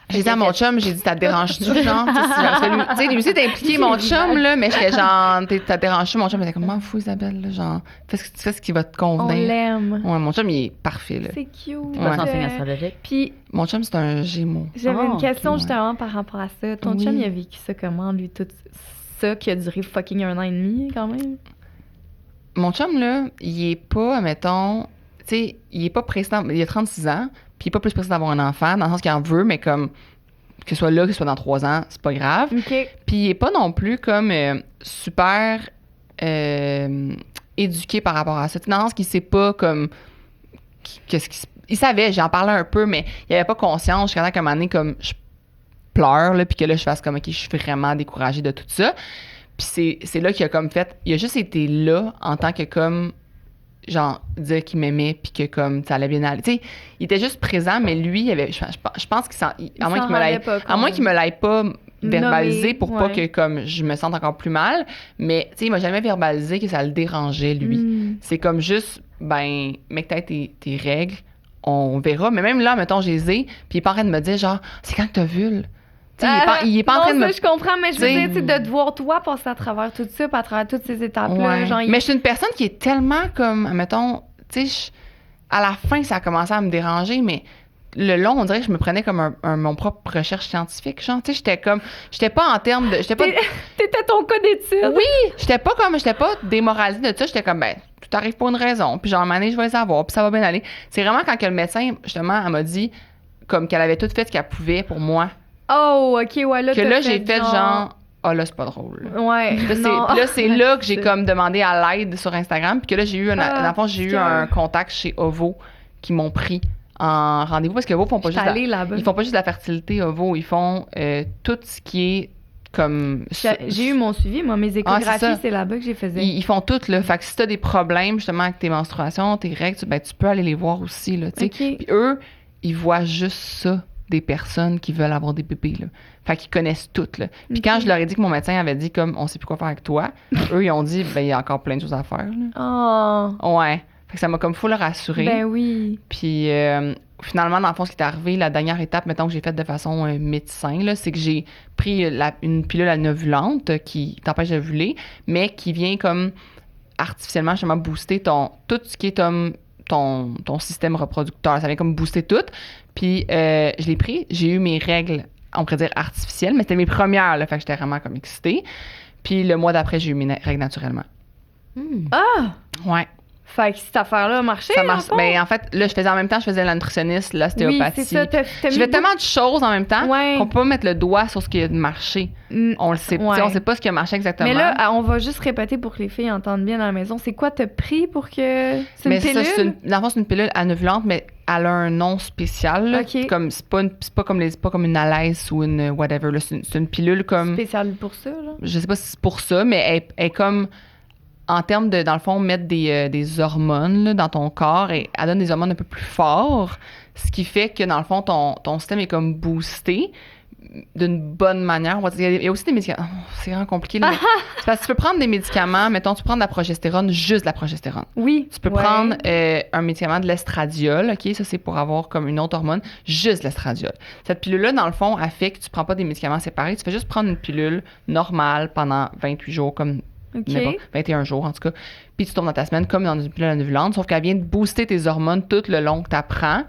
J'ai dit à mon chum, j'ai dit, ça te dérange-tu, genre? Tu sais, lui aussi, t'as impliqué mon chum, là, mais j'étais genre, ça te dérange-tu? Mon chum était comme, m'en fous, Isabelle, là, genre, fais ce qui va te On convenir. l'aime. Ouais, mon chum, il est parfait, là. C'est cute. Pas Ouais. sans signe astrologique. Puis, Mon chum, c'est un gémeaux. j'avais Oh, une question ok, justement par rapport à ça. Ton Oui. chum, il a vécu ça comment, lui, tout ça qui a duré fucking 1 an et demi, quand même? Mon chum, là, il est pas, mettons, tu sais, il est pas pressé, il a 36 ans, puis il est pas plus pressé d'avoir un enfant, dans le sens qu'il en veut, mais comme, que ce soit là, que ce soit dans 3 ans, c'est pas grave. OK. Puis il est pas non plus comme super éduqué par rapport à ça. Dans le sens qu'il sait pas comme qu'est-ce qu'il il savait, j'en parlais un peu, mais il avait pas conscience jusqu'à temps qu'à un moment donné, comme je pleure, là, puis que là, je fasse comme, OK, je suis vraiment découragée de tout ça. Puis c'est là qu'il a comme fait, il a juste été là en tant que comme, genre, dire qu'il m'aimait, puis que comme, ça allait bien aller. Tu sais, il était juste présent, mais lui, il avait, je pense qu'il à moins qu'il me l'aille pas verbalisé Nommé, pour pas ouais. que comme je me sente encore plus mal, mais tu sais, il m'a jamais verbalisé que ça le dérangeait, lui. Mm. C'est comme juste, ben, mec, t'as tes règles, on verra. Mais même là, mettons, je les ai, puis il est pas en train de me dire, genre, c'est quand que t'as vu, là? Tu sais, il est pas en train de non, me... ça, je comprends, mais je veux T'sais. dire, tu sais, de te voir toi passer à travers tout ça, puis à travers toutes ces étapes-là, Ouais. genre... Mais je suis une personne qui est tellement comme, mettons, tu sais, à la fin, ça a commencé à me déranger, mais le long, on dirait que je me prenais comme mon propre recherche scientifique. Genre, tu sais, j'étais pas en termes de... J'étais pas... T'étais ton cas d'étude. Oui, j'étais pas démoralisée de ça. J'étais comme, ben, tout arrive pour une raison. Puis genre, à un moment donné, je vais les avoir, puis ça va bien aller. C'est vraiment quand que le médecin, justement, elle m'a dit, comme qu'elle avait tout fait ce qu'elle pouvait pour moi. Oh, OK, ouais, là, Que t'as là, j'ai fait genre, ah là, c'est pas drôle. Là. Ouais, non. Puis là, c'est là que j'ai comme demandé à l'aide sur Instagram. Puis que là, j'ai eu, dans le fond, j'ai eu putain. un contact chez OVO qui m'ont pris en rendez-vous. Parce que OVO font pas Je suis juste allée là-bas. ils font pas juste la fertilité OVO. Ils font tout ce qui est comme... J'ai eu mon suivi, moi, mes c'est échographies, ça. c'est là-bas que j'ai fait. Ils font tout, là. Fait que si t'as des problèmes, justement, avec tes menstruations, tes règles, ben, tu peux aller les voir aussi, là, tu sais. OK. Puis eux, ils voient juste ça des personnes qui veulent avoir des bébés, là. Fait qu'ils connaissent tout, là. Puis quand je leur ai dit que mon médecin avait dit, comme, on sait plus quoi faire avec toi, eux, ils ont dit, ben, il y a encore plein de choses à faire, là. Oh, Ouais. Fait que ça m'a comme full rassurée. ben oui. Puis finalement, dans le fond, ce qui est arrivé, la dernière étape, mettons, que j'ai faite de façon médecin, là, c'est que j'ai pris une pilule anovulante qui t'empêche d'ovuler, mais qui vient comme artificiellement, justement, booster tout ce qui est ton système reproducteur. Ça vient comme booster tout. Puis je l'ai pris, j'ai eu mes règles, on pourrait dire artificielles, mais c'était mes premières, là, fait que j'étais vraiment comme excitée. Puis le mois d'après, j'ai eu mes règles naturellement. Ah! Ouais. Fait que cette affaire-là a marché, Ça marche. dans le fond? Mais en fait, là, je faisais en même temps, je faisais la nutritionniste, Oui, l'ostéopathie. c'est ça. T'as Je mis fais tellement de choses en même temps Ouais. qu'on peut pas mettre le doigt sur ce qui a marché. Mm. On le sait. Ouais. Tu sais, on sait pas ce qui a marché exactement. Mais là, on va juste répéter pour que les filles entendent bien à la maison. C'est quoi t'as pris pour que... C'est mais une pilule? ça, dans le fond, c'est une pilule anovulante, mais elle a un nom spécial. Là. OK. Comme, c'est pas comme une Alès ou une whatever. Là. C'est une pilule comme... Spécial pour ça, là? Je sais pas si c'est pour ça, mais elle est comme... En termes de, dans le fond, mettre des hormones là, dans ton corps, et elle donne des hormones un peu plus forts, ce qui fait que, dans le fond, ton système est comme boosté, d'une bonne manière. On va dire, il y a aussi des médicaments. Oh, c'est vraiment compliqué. Là, mais c'est parce que tu peux prendre des médicaments. Mettons, tu prends de la progestérone, juste de la progestérone. Oui. Tu peux prendre un médicament de l'estradiol. OK? Ça, c'est pour avoir comme une autre hormone. Juste l'estradiol. Cette pilule-là, dans le fond, elle fait que tu prends pas des médicaments séparés. Tu fais juste prendre une pilule normale pendant 28 jours, comme 21 jours, en tout cas. Puis tu tombes dans ta semaine comme dans une pilule ovulante, sauf qu'elle vient de booster tes hormones tout le long que tu apprends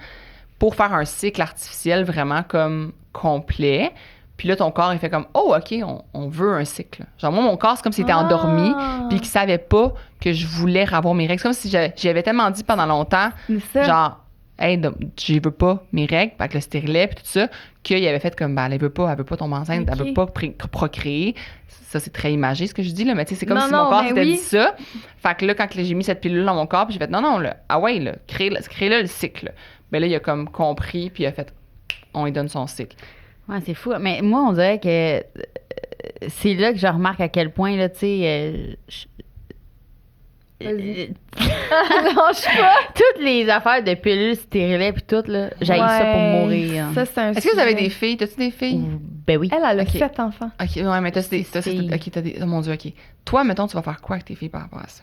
pour faire un cycle artificiel vraiment comme complet. Puis là, ton corps, il fait comme, oh, OK, on veut un cycle. Genre, moi, mon corps, c'est comme s'il était endormi puis qu'il savait pas que je voulais avoir mes règles. C'est comme si j'y avais tellement dit pendant longtemps, genre, hey, je veux pas mes règles, avec le stérilet puis tout ça, qu'il avait fait comme, ben, elle veut pas tomber enceinte, elle veut pas procréer. Ça, c'est très imagé, ce que je dis, là, mais tu sais, c'est comme si mon corps s'était dit ça. Fait que là, quand j'ai mis cette pilule dans mon corps, puis j'ai fait, non, là, ah ouais, là, crée-le le cycle. Ben là, il a comme compris, puis il a fait, on lui donne son cycle. Ouais, c'est fou. Mais moi, on dirait que c'est là que je remarque à quel point, là, tu sais, lâche pas. Toutes les affaires de pilules stériles puis tout, là, j'haïs ça pour mourir. Ça, c'est un Est-ce que vous avez des filles? T'as-tu des filles? Ben oui. Elle a 7 enfants. OK, ouais, mais t'as des... Oh mon Dieu, OK. Toi, mettons, tu vas faire quoi avec tes filles par rapport à ça?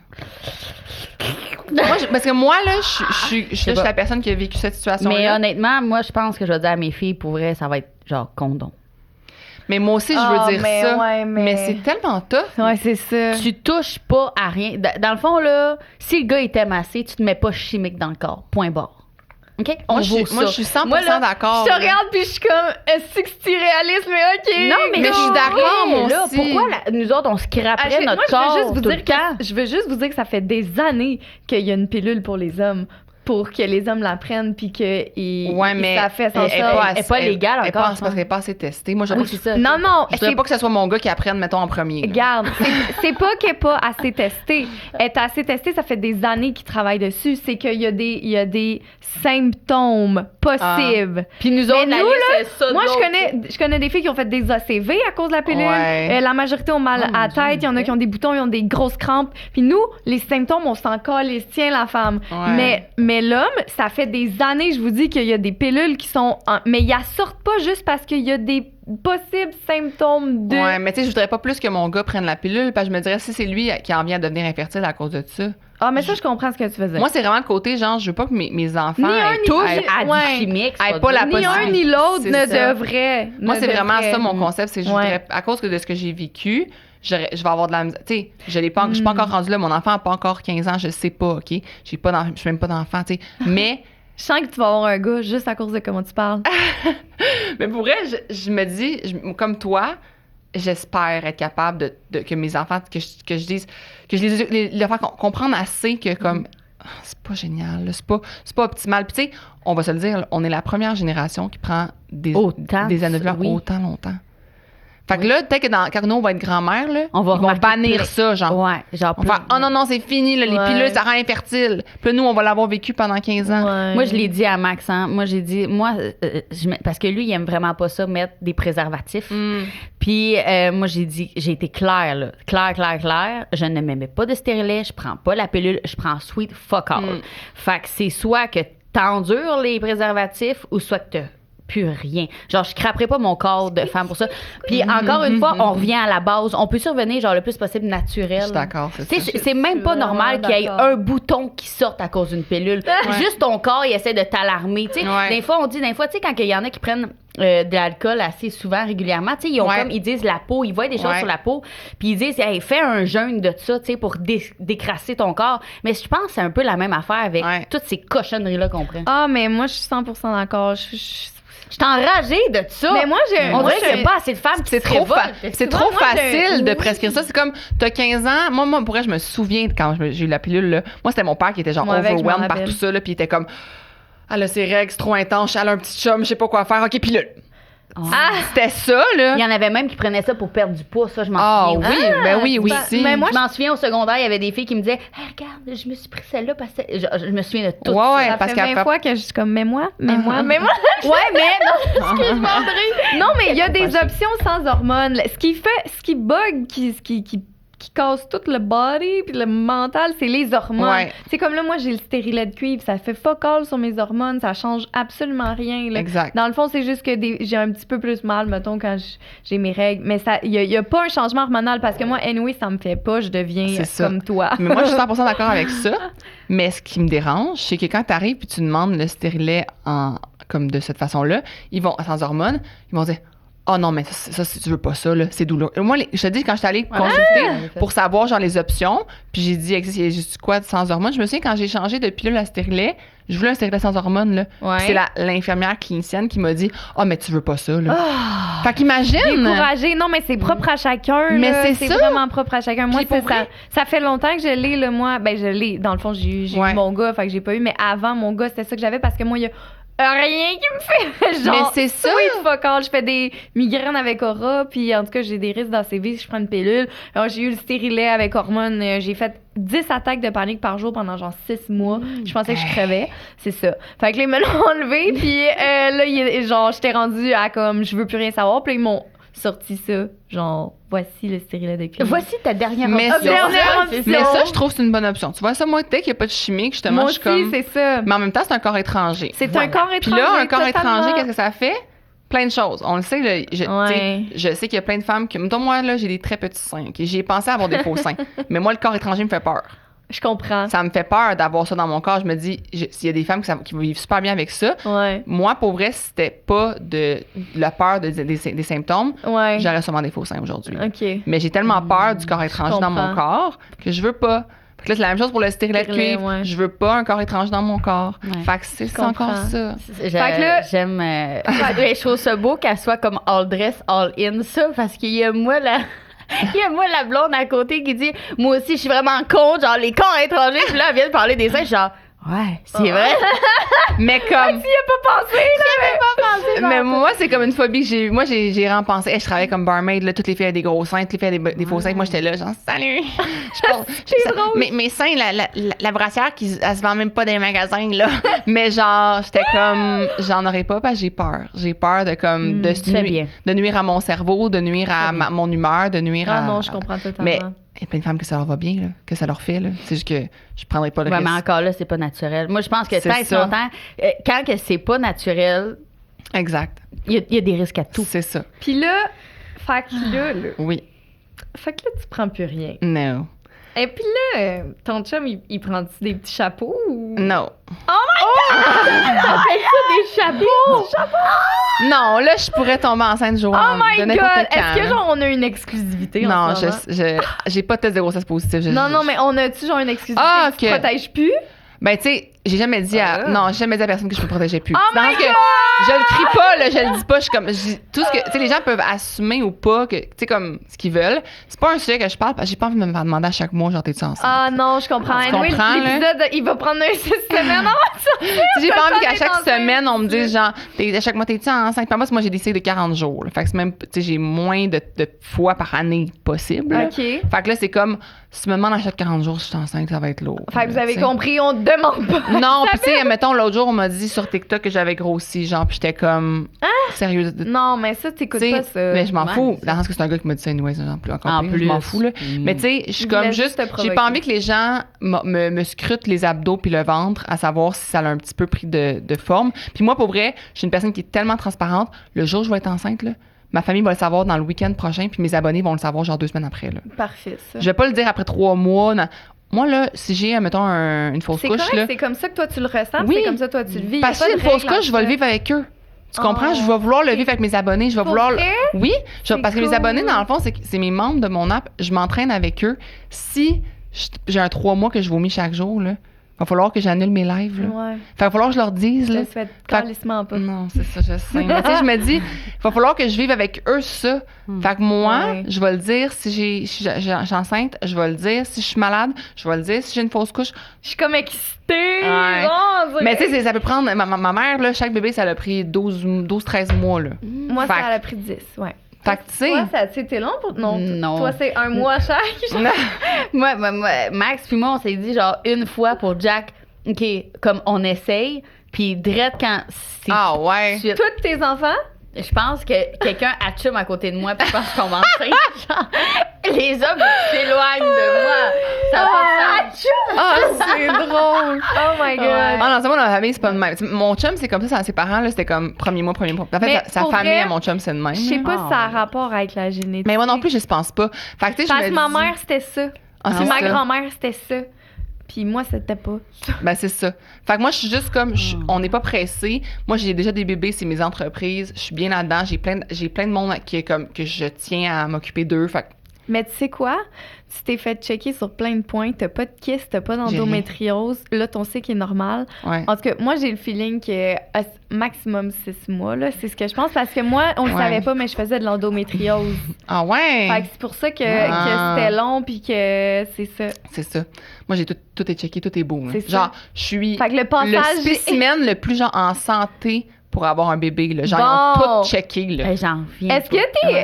Parce que moi, là, je suis la personne qui a vécu cette situation-là. Mais honnêtement, moi, je pense que je vais dire à mes filles, pour vrai, ça va être genre condom. Mais moi aussi, je veux dire ça. Ouais, mais c'est tellement tough. Ouais, c'est ça. Tu touches pas à rien. Dans le fond, là, si le gars il t'aime assez, tu te mets pas chimique dans le corps. Point barre. OK? Moi, je suis 100% d'accord. Je te regarde puis je suis comme, est-ce que c'est réaliste, mais OK. Non, mais je suis d'accord, moi là, aussi. pourquoi nous autres, on scraperait notre corps Je veux juste vous dire que ça fait des années qu'il y a une pilule pour les hommes. Pour que les hommes la prennent puis que ça fait sans ça. Elle n'est pas légale encore. C'est parce qu'elle n'est pas assez testée. Moi, je veux ça. Non, je voudrais pas que ce soit mon gars qui apprenne, mettons, en premier. Regarde, c'est pas qu'elle n'est pas assez testée. Elle est assez testée, ça fait des années qu'ils travaillent dessus. C'est qu'il y a des symptômes possibles. Puis nous autres, moi, je connais des filles qui ont fait des ACV à cause de la pilule. Ouais. La majorité ont mal à la tête. Il y en a qui ont des boutons, ils ont des grosses crampes. Puis nous, les symptômes, on s'en calisse, tiens la femme. Ouais. Mais l'homme, ça fait des années, je vous dis, qu'il y a des pilules qui sont... Mais ils la sortent pas juste parce qu'il y a des possibles symptômes de... Ouais, mais tu sais, je voudrais pas plus que mon gars prenne la pilule, parce que je me dirais, si c'est lui qui en vient à devenir infertile à cause de ça. Ah, mais ça, je comprends ce que tu faisais. Moi, c'est vraiment le côté, genre, je veux pas que mes enfants touchent à du chimique. pas la ni un ni l'autre ne devrait. Moi, c'est vraiment ça, mon concept. C'est que je voudrais, à cause de ce que j'ai vécu, je vais avoir de la misère. Tu sais, je suis pas encore rendue là. Mon enfant n'a pas encore 15 ans, je sais pas, OK? Je suis même pas d'enfant, tu sais. Mais... Je sens que tu vas avoir un gars juste à cause de comment tu parles. Mais pour vrai, je me dis, comme toi, j'espère être capable que mes enfants, que je dise, que je les faire comprendre assez que comme, c'est pas génial, là, c'est pas optimal. Puis tu sais, on va se le dire, là, on est la première génération qui prend des anneaux autant longtemps. Fait que là, peut-être que quand nous, on va être grand-mère, là, ils vont bannir ça, genre. Ouais, genre. On va faire, oh non, c'est fini, là, les pilules, ça rend infertile. Puis là, nous, on va l'avoir vécu pendant 15 ans. Ouais. Moi, je l'ai dit à Max, hein. Moi, j'ai dit, parce que lui, il aime vraiment pas ça, mettre des préservatifs. Puis, moi, j'ai été claire, là. Claire. Je ne m'aimais pas de stérilet, je prends pas la pilule, je prends sweet fuck all. Fait que c'est soit que t'endures les préservatifs ou soit que t'as plus rien. Genre, je craperais pas mon corps de femme pour ça. Puis encore une fois, on revient à la base. On peut survenir genre le plus possible naturel. Je suis d'accord. C'est même pas normal qu'il y ait un bouton qui sorte à cause d'une pilule. Juste ton corps, il essaie de t'alarmer. Des fois, tu sais, quand il y en a qui prennent de l'alcool assez souvent, régulièrement, tu sais, ils ont comme, ils disent la peau, ils voient des choses sur la peau, puis ils disent, hey, fais un jeûne de ça, tu sais, pour décrasser ton corps. Mais je pense que c'est un peu la même affaire avec toutes ces cochonneries-là qu'on prend. Ah, mais moi, je suis 100% d'accord. Je suis enragée de ça. Mais moi, on dirait qu'il n'y a pas assez de femmes qui se révoltent. C'est trop facile de prescrire ça. C'est comme, t'as 15 ans. Moi, pour vrai, je me souviens quand j'ai eu la pilule, là. Moi, c'était mon père qui était genre overwhelmed par tout ça, là, puis il était comme, ah là, c'est règles, c'est trop intense, elle a un petit chum, je sais pas quoi faire. OK, pilule. C'était ça, là. Il y en avait même qui prenaient ça pour perdre du poids, ça, je m'en souviens. Oui, ben oui, aussi. Mais moi, je m'en souviens au secondaire, il y avait des filles qui me disaient, hey, regarde, je me suis pris celle-là parce que je me souviens de tout. Ça fait 20 fois que je suis comme, mets-moi. Ouais, mais non, excuse-moi, André. Non, mais il y a des options sans hormones. Ce qui bug, qui qui casse tout le body puis le mental, c'est les hormones. Ouais. C'est comme là, moi, j'ai le stérilet de cuivre, ça fait fuck all sur mes hormones, ça change absolument rien. Là. Exact. Dans le fond, c'est juste que j'ai un petit peu plus mal, mettons, quand j'ai mes règles. Mais il y a pas un changement hormonal parce que moi, anyway, ça me fait pas, je deviens comme toi. Mais moi, je suis 100% d'accord avec ça. Mais ce qui me dérange, c'est que quand t'arrives puis tu demandes le stérilet comme de cette façon-là, ils vont, sans hormones, ils vont dire oh non, mais ça si tu veux pas ça, là, c'est douloureux. Moi, je te dis, quand je suis allée consulter pour savoir, genre, les options, puis j'ai dit, il y a juste quoi sans hormones? Je me souviens, quand j'ai changé de pilule à stérilet, je voulais un stérilet sans hormones, là. Ouais. C'est l'infirmière clinicienne qui m'a dit, mais tu veux pas ça, là. Fait qu'imagine! Découragée. Non, mais c'est propre à chacun. Mais là. c'est ça. Vraiment propre à chacun. Moi, Puis ça fait longtemps que je l'ai, là, moi. Ben, je l'ai. Dans le fond, j'ai eu mon gars, fait que j'ai pas eu. Mais avant, mon gars, c'était ça que j'avais parce que moi, il y a rien qui me fait genre mais c'est ça. sweet fuck all. Je fais des migraines avec Aura, puis en tout cas j'ai des risques d'ACV si je prends une pilule. Alors, j'ai eu le stérilet avec hormones, j'ai fait 10 attaques de panique par jour pendant genre 6 mois. Je pensais que je crevais, c'est ça. Fait que là, ils me l'ont enlevé, puis là genre j'étais rendue à comme je veux plus rien savoir, puis là, ils m'ont sorti ça, genre voici le stérilet de cuivre. Voici ta dernière mais option. Mais ça, je trouve que c'est une bonne option. Tu vois, ça, moi, dès qu'il n'y a pas de chimique, justement, moi je suis aussi, comme... c'est ça. Mais en même temps, c'est un corps étranger. C'est un corps étranger. Puis là, un corps totalement. étranger, qu'est-ce que ça fait? Plein de choses. On le sait, là, Ouais. je sais qu'il y a plein de femmes qui... Mettons, moi, là, j'ai des très petits seins. Okay? J'ai pensé avoir des faux seins. Mais moi, le corps étranger me fait peur. Je comprends. Ça me fait peur d'avoir ça dans mon corps. Je me dis, s'il y a des femmes qui vivent super bien avec ça, Ouais. moi, pour vrai, si c'était pas de la peur des symptômes, Ouais. j'aurais sûrement des faux seins aujourd'hui. OK. Mais j'ai tellement peur du corps étranger dans mon corps que je veux pas. Fait que là, c'est la même chose pour le stérilet de cuivre. Ouais. Je veux pas un corps étranger dans mon corps. Ouais. Fait que c'est Je comprends. encore ça. Fait que là- J'aime. Je trouve ça beau qu'elle soit comme all dress, all in, ça, parce qu'il y a moi là. Il y a moi la blonde à côté qui dit moi aussi je suis vraiment contre genre les corps étrangers, puis là elle vient de parler des seins, je suis genre ouais, c'est vrai. Mais comme. Tu y as pas pensé, là, Mais moi, c'est comme une phobie que j'ai eue. Moi, j'ai repensé. Hey, je travaillais comme barmaid, là, toutes les filles avaient des gros seins, toutes les filles avaient des faux seins. Moi, j'étais là, genre, salut! C'est drôle. Mes seins, la brassière, elle se vend même pas dans les magasins, là. Mais genre, j'étais comme, j'en aurais pas parce que j'ai peur. J'ai peur de, comme, de nuire à mon cerveau, de nuire à mon humeur, de nuire à. Ah non, je comprends totalement. Mais il y a plein de femmes que ça leur va bien, là, que ça leur fait. Là. C'est juste que je prendrais pas le risque. Mais encore là, c'est pas naturel. Moi, je pense que C'est tant et ça. longtemps, quand que c'est pas naturel, Exact. il y a des risques à tout. C'est ça. Puis là, fait que là, Oui. fait que là, tu prends plus rien. No. Et puis là, ton chum, il prend-tu des petits chapeaux ou... No. Des chapeaux! Non, là, je pourrais tomber enceinte jour Oh my de God! n'importe quand. Est-ce que là. genre on a une exclusivité Non, en ce moment? j'ai pas de test de grossesse positif. Non, non, mais on a-tu genre une exclusivité Ah, qui te ok. protège plus? Ben, tu sais, j'ai jamais dit à. Ah. Non, j'ai jamais dit à personne que je me protégeais plus. Oh Dans my que God! je le crie pas, là, je le dis pas, je suis comme. Tout ce que. Tu sais, les gens peuvent assumer ou pas, que, tu sais, comme, ce qu'ils veulent. C'est pas un sujet que je parle, parce que j'ai pas envie de me faire demander à chaque mois, genre, t'es-tu enceinte? Ah non, je comprends. Tu Anyway, comprends, là? l'épisode, il va prendre 6 semaines. J'ai pas envie qu'à t'es chaque enceinte. semaine, on me dise, genre, à chaque mois, t'es-tu enceinte? Puis moi, j'ai des cycles de 40 jours. Là. Fait que c'est même, tu sais, j'ai moins de fois par année possible. là. OK. Fait que là, c'est comme, si tu me demandes à chaque 40 jours si je suis enceinte, ça va être lourd. Fait que vous avez tu sais. compris, on te demande pas. Non, puis tu sais, mettons, l'autre jour, on m'a dit sur TikTok que j'avais grossi, genre, puis j'étais comme, sérieux. Non, mais ça, t'écoutes Tu sais, pas ça. mais je m'en Ouais, fous. c'est Dans le sens que c'est un gars qui m'a dit ça, anyway, genre, encore En pire, plus. je m'en fous, là. Mm. Mais tu sais, je suis Il comme voulait juste, juste te provoquer. j'ai pas envie que les gens me scrutent les abdos puis le ventre à savoir si ça a un petit peu pris de forme. Puis moi, pour vrai, je suis une personne qui est tellement transparente. Le jour où je vais être enceinte, là, ma famille va le savoir dans le week-end prochain, puis mes abonnés vont le savoir genre 2 semaines après, là. Parfait, ça. Je vais pas le dire après 3 mois. Non. Moi, là, si j'ai, mettons, une fausse C'est couche, correct, là. c'est comme ça que toi, tu le ressens, Oui. c'est comme ça que toi, tu le vis. Parce Y a que pas une de fausse règle couche, je vais le à vivre avec eux. Tu Oh. comprends? Je vais vouloir le vivre avec mes abonnés. Je vais Pour vouloir. vrai? Oui. C'est Parce que mes cool. abonnés, dans le fond, c'est mes membres de mon app. Je m'entraîne avec eux. Si j'ai un 3 mois que je vomis chaque jour, là, va falloir que j'annule mes lives. Là. Ouais. Fait va falloir que je leur dise. Je Là. te souhaite calissement pas. Non, c'est ça, je sais. Mais tu sais, je me dis, il va falloir que je vive avec eux ça. Fait que moi, Ouais. je vais le dire si je suis enceinte, je vais le dire. Si je suis malade, je vais le dire. Si j'ai une fausse couche. Je suis comme excitée. Ouais. Oh, on dirait- Mais tu sais, ça peut prendre. Ma mère, là, chaque bébé, ça l'a pris 12-13 mois. Là. Moi, Fait ça que- a pris 10, ouais. Fait que tu sais. Toi, c'était long pour... Non. Non. Toi, c'est un mois chaque. Moi, Max puis moi, on s'est dit genre une fois pour Jack, OK, comme on essaye, puis direct quand c'est Ah ouais. suite. Tous tes enfants? Je pense que quelqu'un atchume à côté de moi puis je pense qu'on m'enceinte. Genre, les hommes s'éloignent de moi. Ça va pas. Ah, c'est drôle! Oh my God! Ouais. Ah non, c'est moi, dans la famille, c'est pas de même. T'sais, mon chum, c'est comme ça, ses parents, là, c'était comme premier mois. En fait, Mais sa pour famille vrai, à mon chum, c'est de même. Je sais pas Ah, si ça a ouais. rapport avec la génétique. Mais moi non plus, je pense pas. Fait que, tu sais, je Parce me que ma dis- mère, c'était ça. Ah, Puis c'est ma ça. grand-mère, c'était ça. Puis moi, c'était pas. Ben, c'est ça. Fait que moi, je suis juste comme, on n'est pas pressé. Moi, j'ai déjà des bébés, c'est mes entreprises. Je suis bien là-dedans. J'ai plein de monde qui est comme, que je tiens à m'occuper d'eux. Fait que Mais tu sais quoi? Tu t'es fait checker sur plein de points. T'as pas de kyste, t'as pas d'endométriose. Là, ton cycle est normal. ouais. En tout cas, moi, j'ai le feeling que maximum 6 mois, là, c'est ce que je pense. Parce que moi, on le Ouais. savait pas, mais je faisais de l'endométriose. Ah ouais? Fait que c'est pour ça que Ah. c'était long, puis que c'est ça. C'est ça. Moi, j'ai tout est checké, tout est beau. là. C'est ça. Genre, je suis Fait que le le passage... spécimen le plus genre en santé pour avoir un bébé. Là. Genre, ils Bon. ont tout checké. Là. J'en viens. Est-ce que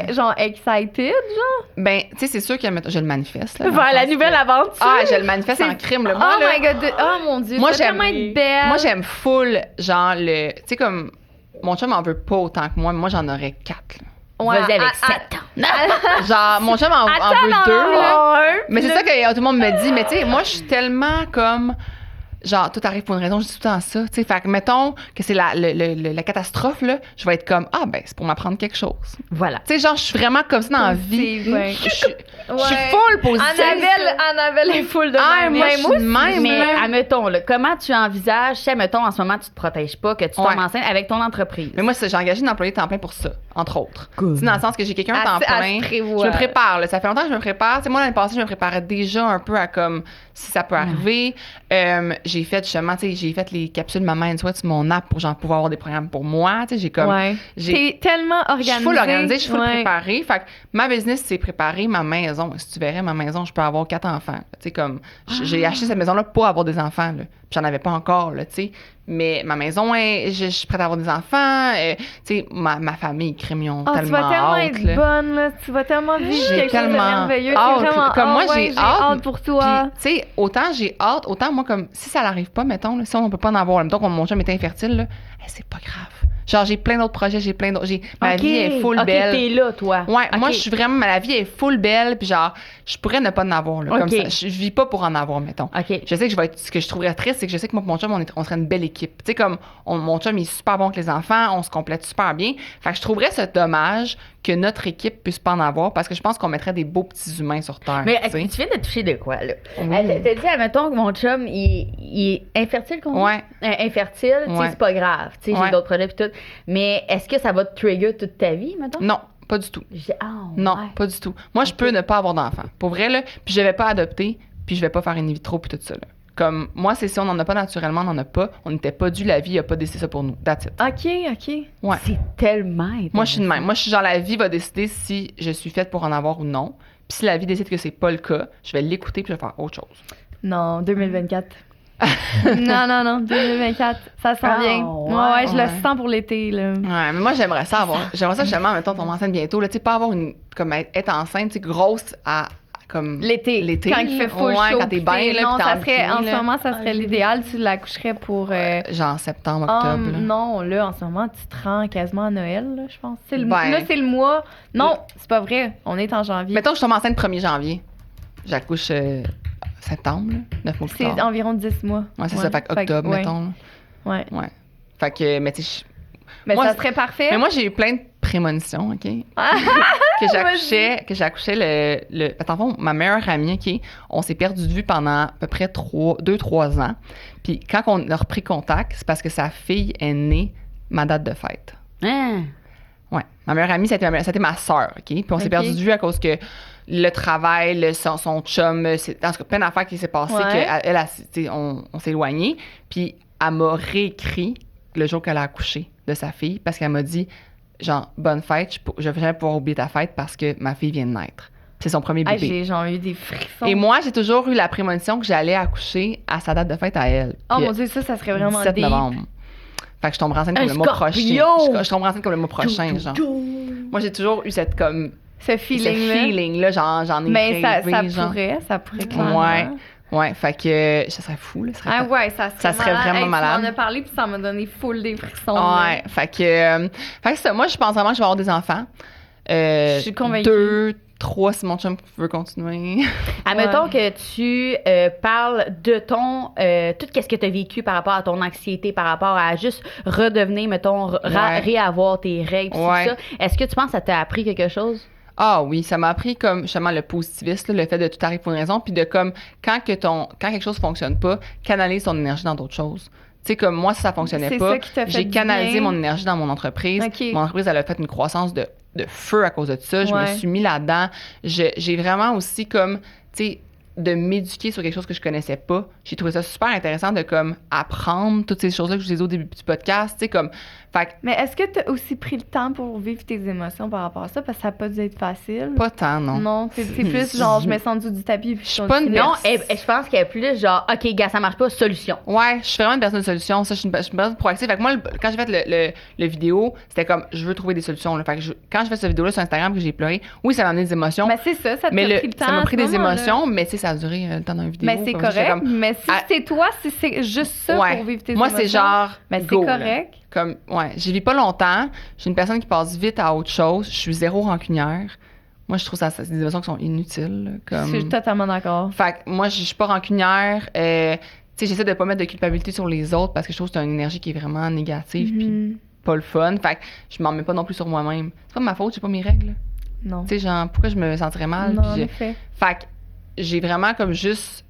t'es, genre, excited, genre? Ben, tu sais, c'est sûr que je le manifeste. Là, dans Vers le la sens nouvelle que- aventure? Ah, je le manifeste C'est- en crime. Là. Moi, Oh là, my God! Oh mon Dieu! Moi, ça va j'aime- tellement être belle! moi, j'aime full, genre, le. Tu sais, comme. Mon chum en veut pas autant que moi, mais moi, j'en aurais 4. Ouais, Vas-y avec à- 7 ans. Genre, mon chum en Attends, veut d'en 2. Là. avoir un, Mais c'est puis ça que tout le monde me dit. Mais tu sais, moi, je suis tellement comme. Genre, tout arrive pour une raison, je dis tout le temps ça. Tu sais, fait que mettons que c'est la catastrophe, là, je vais être comme, ah, ben, c'est pour m'apprendre quelque chose. Voilà. Tu sais, genre, je suis vraiment comme ça dans la vie. Positive, ouais. Je suis Ouais. full positive. Annabelle est full de Ah, même. moi, Mais je suis de même. Mais là. admettons, là, comment tu envisages, si admettons en ce moment tu te protèges pas, que tu tombes Ouais. enceinte avec ton entreprise? Mais moi, j'ai engagé une employée temps plein pour ça, entre autres. Cool. Tu sais, dans le sens que j'ai quelqu'un à temps Elle se plein. prévoit. Je me prépare, là. Ça fait longtemps que je me prépare. Tu sais, moi, l'année passée, je me préparais déjà un peu à comme si ça peut arriver. J'ai fait justement, tu sais, j'ai fait les capsules Maman and Sweat sur mon app pour genre pouvoir avoir des programmes pour moi. Tu sais, j'ai comme. Ouais. T'es tellement Je organisée. suis full organisée, je suis full Ouais. préparée. Fait que ma business, c'est préparer ma maison. Si tu verrais ma maison, je peux avoir 4 enfants. Tu sais, comme, j'ai acheté cette maison-là pour avoir des enfants, là. Puis j'en avais pas encore, là, tu sais. Mais ma maison, je suis prête à avoir des enfants. Tu sais, ma famille, Crémion, Ah, tu tellement vas tellement hâte, être là. bonne, là. Tu vas tellement vivre J'ai quelque chose de tellement merveilleux. hâte. C'est vraiment, Comme moi, ouais, j'ai hâte. pour toi. Puis, tu sais, autant j'ai hâte, autant moi, comme, si ça n'arrive pas, mettons, là, si on peut pas en avoir, mettons, comme mon chum est infertile, là, c'est pas grave. Genre, j'ai plein d'autres projets, ma Ok. vie est full Ok, belle. t'es là, toi. Ouais, moi, Ok. je suis vraiment, la vie est full belle, puis genre, je pourrais ne pas en avoir, là, comme Ok. ça. Je vis pas pour en avoir, mettons. OK. Je sais que ce que je trouverais triste, c'est que je sais que moi et mon chum, on serait une belle équipe. Tu sais, comme, mon chum, il est super bon avec les enfants, on se complète super bien. Fait que je trouverais ça dommage que notre équipe puisse pas en avoir, parce que je pense qu'on mettrait des beaux petits humains sur Terre. Mais tu sais. tu viens de toucher de quoi, là? Oui. T'as dit, admettons que mon chum, il est infertile, qu'on dit? Ouais. Infertile, tu sais, Ouais. c'est pas grave. Tu sais, Ouais. j'ai d'autres projets pis tout. Mais est-ce que ça va te trigger toute ta vie, mettons? Non, pas du tout. Non, ouais. pas du tout. Moi, je peux ne pas avoir d'enfant. Pour vrai, là, puis je vais pas adopter, puis je vais pas faire une in vitro, puis tout ça, là. Comme, moi, c'est si on n'en a pas naturellement, on n'en a pas. On n'était pas dû, la vie a pas décidé ça pour nous. That's it. OK. Ouais. C'est tellement Moi, je suis de même. Moi, je suis genre, la vie va décider si je suis faite pour en avoir ou non. Puis si la vie décide que c'est pas le cas, je vais l'écouter puis je vais faire autre chose. Non, 2024. non, 2024. Ça s'en Ah, vient. Ouais, je ouais. le sens pour l'été, là. Ouais, mais moi, j'aimerais ça avoir. J'aimerais ça, justement, mettons, tomber enceinte bientôt, là, tu sais, pas avoir comme être enceinte, tu sais, grosse à. Comme L'été. Quand il fait full ouais, chaud. quand t'es bien, là, non, puis t'es ça serait, en bikini, ce là. moment, ça serait l'idéal. Tu l'accoucherais pour... Genre septembre, octobre. là. non, là, en ce moment, tu te rends quasiment à Noël, là, je pense. Ben. Là, c'est le mois. Non, c'est pas vrai. On est en janvier. Mettons que je tombe enceinte le 1er janvier. J'accouche septembre, là, 9 mois plus C'est tard. environ 10 mois. Ouais, c'est ça, fait octobre, ouais. mettons. là. Ouais. Ouais. Fait que, mais tu sais, Mais Moi, ça serait parfait. mais moi, j'ai eu plein de prémonitions, OK? que j'accouchais le. Attends, ma meilleure amie, OK? On s'est perdu de vue pendant à peu près 2-3 ans. Puis quand on a repris contact, c'est parce que sa fille est née ma date de fête. Hein? Ouais. Ma meilleure amie, c'était ma sœur, OK? Puis on s'est OK. perdu de vue à cause que le travail, son chum, en tout cas, plein d'affaires qui s'est passé, Ouais. on s'est éloigné. Puis elle m'a réécrit le jour qu'elle a accouché de sa fille parce qu'elle m'a dit, genre, bonne fête, je vais jamais pouvoir oublier ta fête parce que ma fille vient de naître. C'est son premier Ah, bébé. j'ai genre eu des frissons. Et moi, j'ai toujours eu la prémonition que j'allais accoucher à sa date de fête à elle. Oh Puis, mon Dieu, ça serait vraiment 17 deep. novembre. Fait que je tomberai enceinte comme Un le mois prochain. scorpion! Je tomberai enceinte comme le mois prochain, genre. Moi, j'ai toujours eu cette comme Ce ce feeling-là. feeling-là, j'en ai Mais rêvé, ça genre. pourrait clairement. Ouais. Ouais, fait que ça serait fou, là. Ah ouais, ça serait vraiment malade. Tu m'en as parlé, puis ça m'a donné full des frissons. Ouais, fait que ça, moi, je pense vraiment que je vais avoir des enfants. Je suis convaincue. 2, 3 si mon chum veut continuer. Admettons que tu parles de ton tout ce que tu as vécu par rapport à ton anxiété, par rapport à juste redevenir, mettons, réavoir tes règles, tout ça. Est-ce que tu penses que ça t'a appris quelque chose? Ah oui, ça m'a appris comme justement le positivisme, le fait de tout arriver pour une raison, puis de comme quand quelque chose fonctionne pas, canalise ton énergie dans d'autres choses. Tu sais, comme moi, si ça fonctionnait pas, j'ai canalisé mon énergie dans mon entreprise. Okay. Mon entreprise, elle a fait une croissance de feu à cause de ça. Je me suis mis là-dedans. J'ai vraiment aussi comme, tu sais, de m'éduquer sur quelque chose que je connaissais pas. J'ai trouvé ça super intéressant de comme apprendre toutes ces choses-là que je disais au début du podcast, tu sais, comme... Mais est-ce que tu as aussi pris le temps pour vivre tes émotions par rapport à ça? Parce que ça n'a pas dû être facile. Pas tant, non. Non, c'est plus genre, je me sens du tapis puis je suis pas non, je pense qu'elle est plus genre, OK, gars, ça marche pas, solution. Ouais, je suis vraiment une personne de solution. Ça, je suis une personne proactive. Fait que moi, quand j'ai fait le vidéo, c'était comme, je veux trouver des solutions. Là. Fait que quand j'ai fait cette vidéo-là sur Instagram que j'ai pleuré, oui, ça m'a amené des émotions. Mais c'est ça t'a pris le temps. Ça m'a pris des émotions, mais tu sais, ça a duré le temps d'une vidéo. Mais c'est correct. Comme, mais si c'est toi, si c'est juste ça pour vivre tes émotions. Moi, c'est genre. Mais c'est correct. Comme, j'y vis pas longtemps. Je suis une personne qui passe vite à autre chose. Je suis zéro rancunière. Moi, je trouve ça c'est des émotions qui sont inutiles. Comme... Je suis totalement d'accord. Fait que moi, je suis pas rancunière. Tu sais, j'essaie de pas mettre de culpabilité sur les autres parce que je trouve que c'est une énergie qui est vraiment négative puis pas le fun. Fait que je m'en mets pas non plus sur moi-même. C'est pas de ma faute, j'ai pas mes règles. Non. Tu sais, genre, pourquoi je me sentirais mal? Non, en effet. Fait que j'ai vraiment comme juste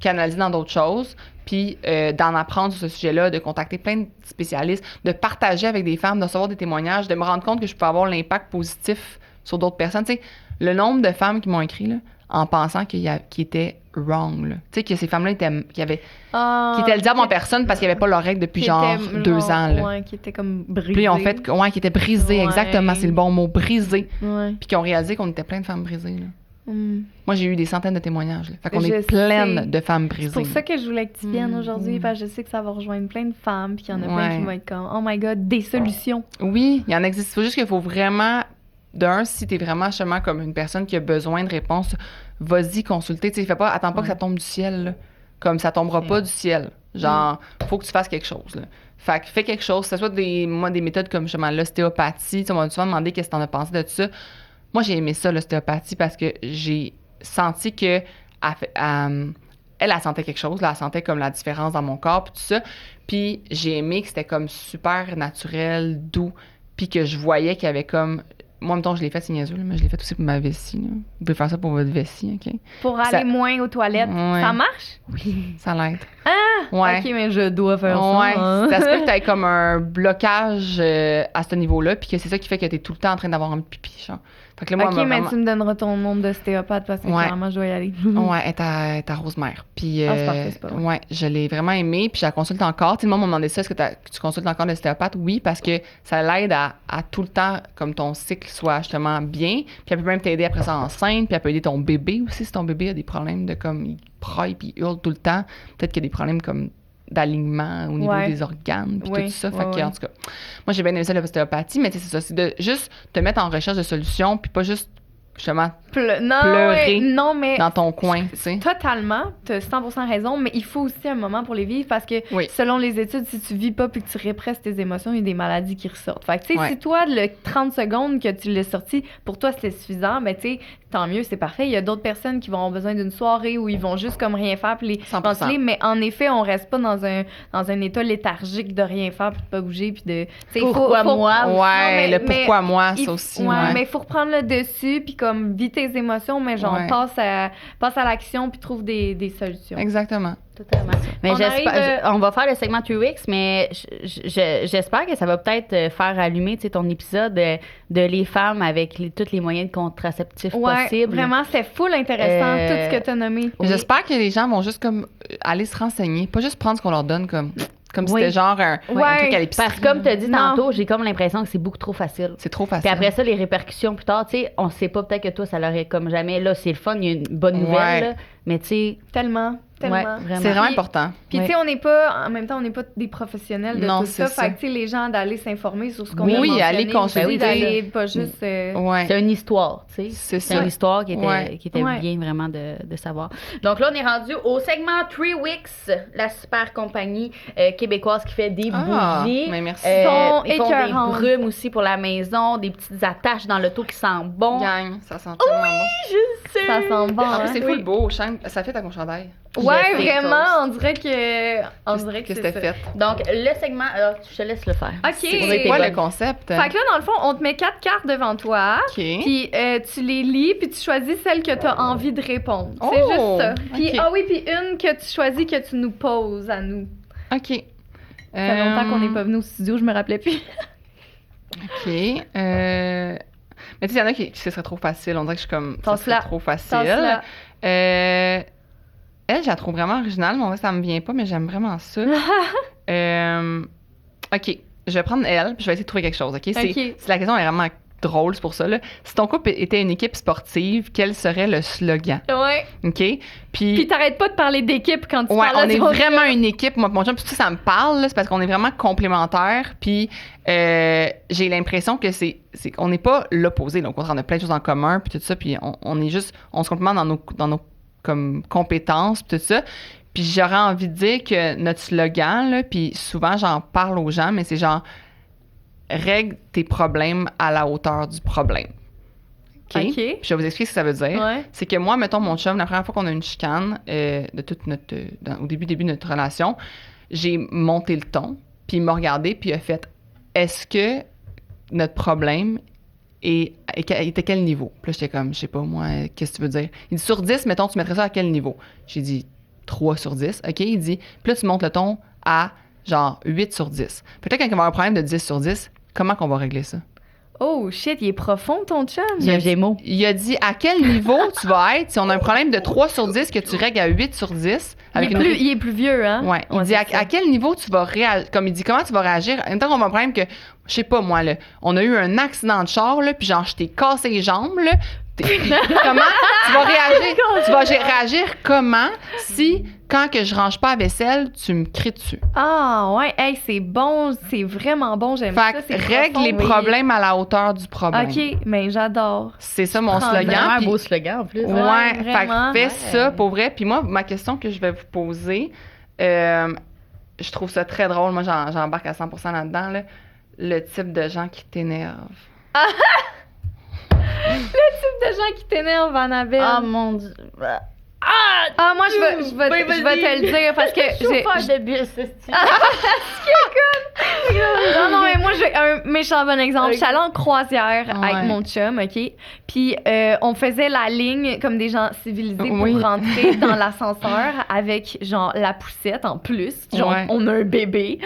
canalisé dans d'autres choses, puis d'en apprendre sur ce sujet-là, de contacter plein de spécialistes, de partager avec des femmes, de recevoir des témoignages, de me rendre compte que je peux avoir l'impact positif sur d'autres personnes. Tu sais, le nombre de femmes qui m'ont écrit là, en pensant qu'ils étaient wrong. Tu sais, que ces femmes-là qui étaient le diable en personne parce qu'ils n'avaient pas leurs règles depuis genre 2 ans. Là. Ouais, qui étaient comme brisées. Puis en fait, qui étaient brisées, exactement, c'est le bon mot, brisées. Ouais. Puis qui ont réalisé qu'on était plein de femmes brisées. Là. Moi, j'ai eu des centaines de témoignages. Là. Fait qu'on est pleine de femmes brisées. C'est pour ça que je voulais que tu viennes aujourd'hui, parce que je sais que ça va rejoindre plein de femmes, puis qu'il y en a plein qui vont être comme « Oh my God, des solutions! » Oui, il y en existe. Il faut juste qu'il faut vraiment... si t'es vraiment justement comme une personne qui a besoin de réponses, vas-y consulter. Tu sais, attends pas que ça tombe du ciel. Là. Comme ça tombera pas du ciel. Genre, faut que tu fasses quelque chose. Là. Fait que fais quelque chose. Que ce soit des méthodes comme justement l'ostéopathie. On m'a souvent demandé qu'est-ce que t'en as pensé de tout ça. Moi, j'ai aimé ça, l'ostéopathie, parce que j'ai senti que elle sentait quelque chose, là, elle sentait comme la différence dans mon corps, puis tout ça. Puis j'ai aimé que c'était comme super naturel, doux, puis que je voyais qu'il y avait comme... Moi, en même temps, je l'ai fait, c'est niaiseux, mais je l'ai fait aussi pour ma vessie. Là. Vous pouvez faire ça pour votre vessie, OK? Pour aller moins aux toilettes. Ouais. Ça marche? Oui, ça l'aide. Ah! Ouais. OK, mais je dois faire ça. Ouais, ça se peut que tu aies comme un blocage à ce niveau-là, puis que c'est ça qui fait que tu es tout le temps en train d'avoir un pipi, genre. Fait que là, moi, OK, mais tu me donneras ton nom d'ostéopathe parce que clairement, je dois y aller. Ouais, elle est à Rosemère. Puis, c'est parfait, c'est pas vrai. Ouais, je l'ai vraiment aimé, puis je la consulte encore. Tu sais, moi, on m'a demandé ça, est-ce que tu consultes encore l'ostéopathe? Oui, parce que ça l'aide à tout le temps, comme ton cycle soit justement bien. Puis elle peut même t'aider après ça enceinte, puis elle peut aider ton bébé aussi, si ton bébé a des problèmes de comme, il braille puis il hurle tout le temps. Peut-être qu'il y a des problèmes comme d'alignement au niveau des organes, puis tout ça. Fait que, en tout cas, moi, j'ai bien aimé ça, l'ostéopathie, mais c'est ça, c'est de juste te mettre en recherche de solutions, puis pas juste justement pleurer dans ton coin, tu sais. Totalement, tu as 100% raison, mais il faut aussi un moment pour les vivre parce que selon les études, si tu vis pas puis que tu répresses tes émotions, il y a des maladies qui ressortent. Fait que tu sais, si toi, le 30 secondes que tu l'as sorti, pour toi, c'était suffisant, ben tu sais, tant mieux, c'est parfait. Il y a d'autres personnes qui vont avoir besoin d'une soirée où ils vont juste comme rien faire puis les ventiler, mais en effet, on reste pas dans un état léthargique de rien faire puis de pas bouger puis de... Pourquoi moi? Ouais, le pourquoi moi, ça aussi. Ouais, mais il faut reprendre le dessus puis comme vite tes émotions, mais genre passe à l'action puis trouve des solutions. Exactement. Totalement. Mais on va faire le segment 3X, mais j'espère que ça va peut-être faire allumer ton épisode de les femmes avec tous les moyens de contraceptifs possibles. Vraiment, c'est full intéressant, tout ce que tu as nommé. J'espère que les gens vont juste comme aller se renseigner, pas juste prendre ce qu'on leur donne comme si c'était genre un truc à l'épicerie. Parce que comme tu as dit tantôt, j'ai comme l'impression que c'est beaucoup trop facile. C'est trop facile. Puis après ça, les répercussions plus tard, tu sais, on sait pas, peut-être que toi, ça leur est comme jamais, là, c'est le fun, il y a une bonne nouvelle, là, Mais tu sais, Tellement. ouais, vraiment. C'est vraiment Puis- important. Puis, tu sais, en même temps, on n'est pas des professionnels de Non, tout c'est ça. ça. Fait que, tu sais, les gens d'aller s'informer sur ce qu'on Oui, a mentionné. aller consulter. aussi, d'aller pas juste... Ouais. C'est une histoire, tu sais. C'est C'est ça. une histoire qui était, Ouais. Ouais. bien vraiment de savoir. Donc là, on est rendu au segment 3Wix, la super compagnie québécoise qui fait des bougies. Mais merci. Sont Ils font des écœurantes. brumes aussi pour la maison, des petites attaches dans l'auto qui sentent bon. Gang, ça sent tellement bon. Je sais. Ça sent bon, En hein? plus, c'est full beau. Ça fait ta ton chandail. Ouais, Je sais, vraiment, toast. on dirait que c'était c'est ça. fait. Donc, le segment, alors, je te laisse le faire. OK. C'est quoi le concept? Fait que là, dans le fond, on te met 4 cartes devant toi. OK. Puis tu les lis, puis tu choisis celle que tu as envie de répondre. C'est Oh, juste ça. Puis, ok. ah oui, puis une que tu choisis que tu nous poses à nous. OK. Ça fait longtemps qu'on n'est pas venu au studio, je me rappelais plus. OK. Mais tu sais, il y en a qui ce serait trop facile. On dirait que je suis comme. Ça Tasse-la. serait trop facile. Tasse-la. Elle, je la trouve vraiment originale. Moi, ça me vient pas, mais j'aime vraiment ça. OK. Je vais prendre elle, puis je vais essayer de trouver quelque chose. OK? OK. Si la question est vraiment drôle, c'est pour ça. Là. Si ton couple était une équipe sportive, quel serait le slogan? Ouais. OK? Puis t'arrêtes pas de parler d'équipe quand tu Ouais, parles on de est ton vraiment chum. une équipe. Moi, mon chum, puis ça me parle, là, c'est parce qu'on est vraiment complémentaires. Puis j'ai l'impression que on n'est pas l'opposé. Donc, on a plein de choses en commun, puis tout ça. Puis on se complémente dans nos comme compétences, puis tout ça. Puis j'aurais envie de dire que notre slogan, là, puis souvent j'en parle aux gens, mais c'est genre règle tes problèmes à la hauteur du problème. OK? OK. Puis je vais vous expliquer ce que ça veut dire. Ouais. C'est que moi, mettons, mon chum, la première fois qu'on a eu une chicane de toute notre. Au début de notre relation, j'ai monté le ton, puis il m'a regardé, puis il a fait est-ce que notre problème était quel niveau? Puis là, j'étais comme, je sais pas, moi, qu'est-ce que tu veux dire? Il dit sur 10, mettons, tu mettrais ça à quel niveau? J'ai dit 3 sur 10. OK? Il dit, puis là, tu montes le ton à genre 8 sur 10. Puis là, quand il va y avoir un problème de 10 sur 10, comment qu'on va régler ça? Oh shit, il est profond ton chum. J'ai un Gémeaux. Il a dit à quel niveau tu vas être si on a un problème de 3 sur 10 que tu règles à 8 sur 10. Il est plus vieux, hein? Ouais. Il dit à quel niveau tu vas réagir. Comme il dit, comment tu vas réagir. En même temps qu'on a un problème que, je sais pas moi, là, on a eu un accident de char, là, puis genre, je t'ai cassé les jambes, là. Comment tu vas réagir? Tu vas réagir comment si, quand que je range pas la vaisselle, tu me cries dessus? Ah ouais, hey, c'est bon, c'est vraiment bon, j'aime ça. Fait c'est que règle profond, les oui. problèmes à la hauteur du problème. OK, mais j'adore. C'est ça mon Prends slogan. Vraiment un puis- beau slogan en plus. Ouais, Ouais, fait vraiment. que fais Ouais. ça pour vrai. Puis moi, ma question que je vais vous poser, je trouve ça très drôle. Moi, j'embarque à 100% là-dedans. Là. Le type de gens qui t'énervent. De gens qui t'énervent, Annabelle. Oh mon Dieu. Ah, moi, je vais te le dire parce que j'ai... Chauffeur de bus, c'est Non, non, mais moi, j'ai un méchant bon exemple. Ok. Je suis allée en croisière Ouais. avec mon chum, OK? Puis, on faisait la ligne comme des gens civilisés Oui. pour rentrer dans l'ascenseur avec, genre, la poussette en plus. Genre, Ouais. on a un bébé.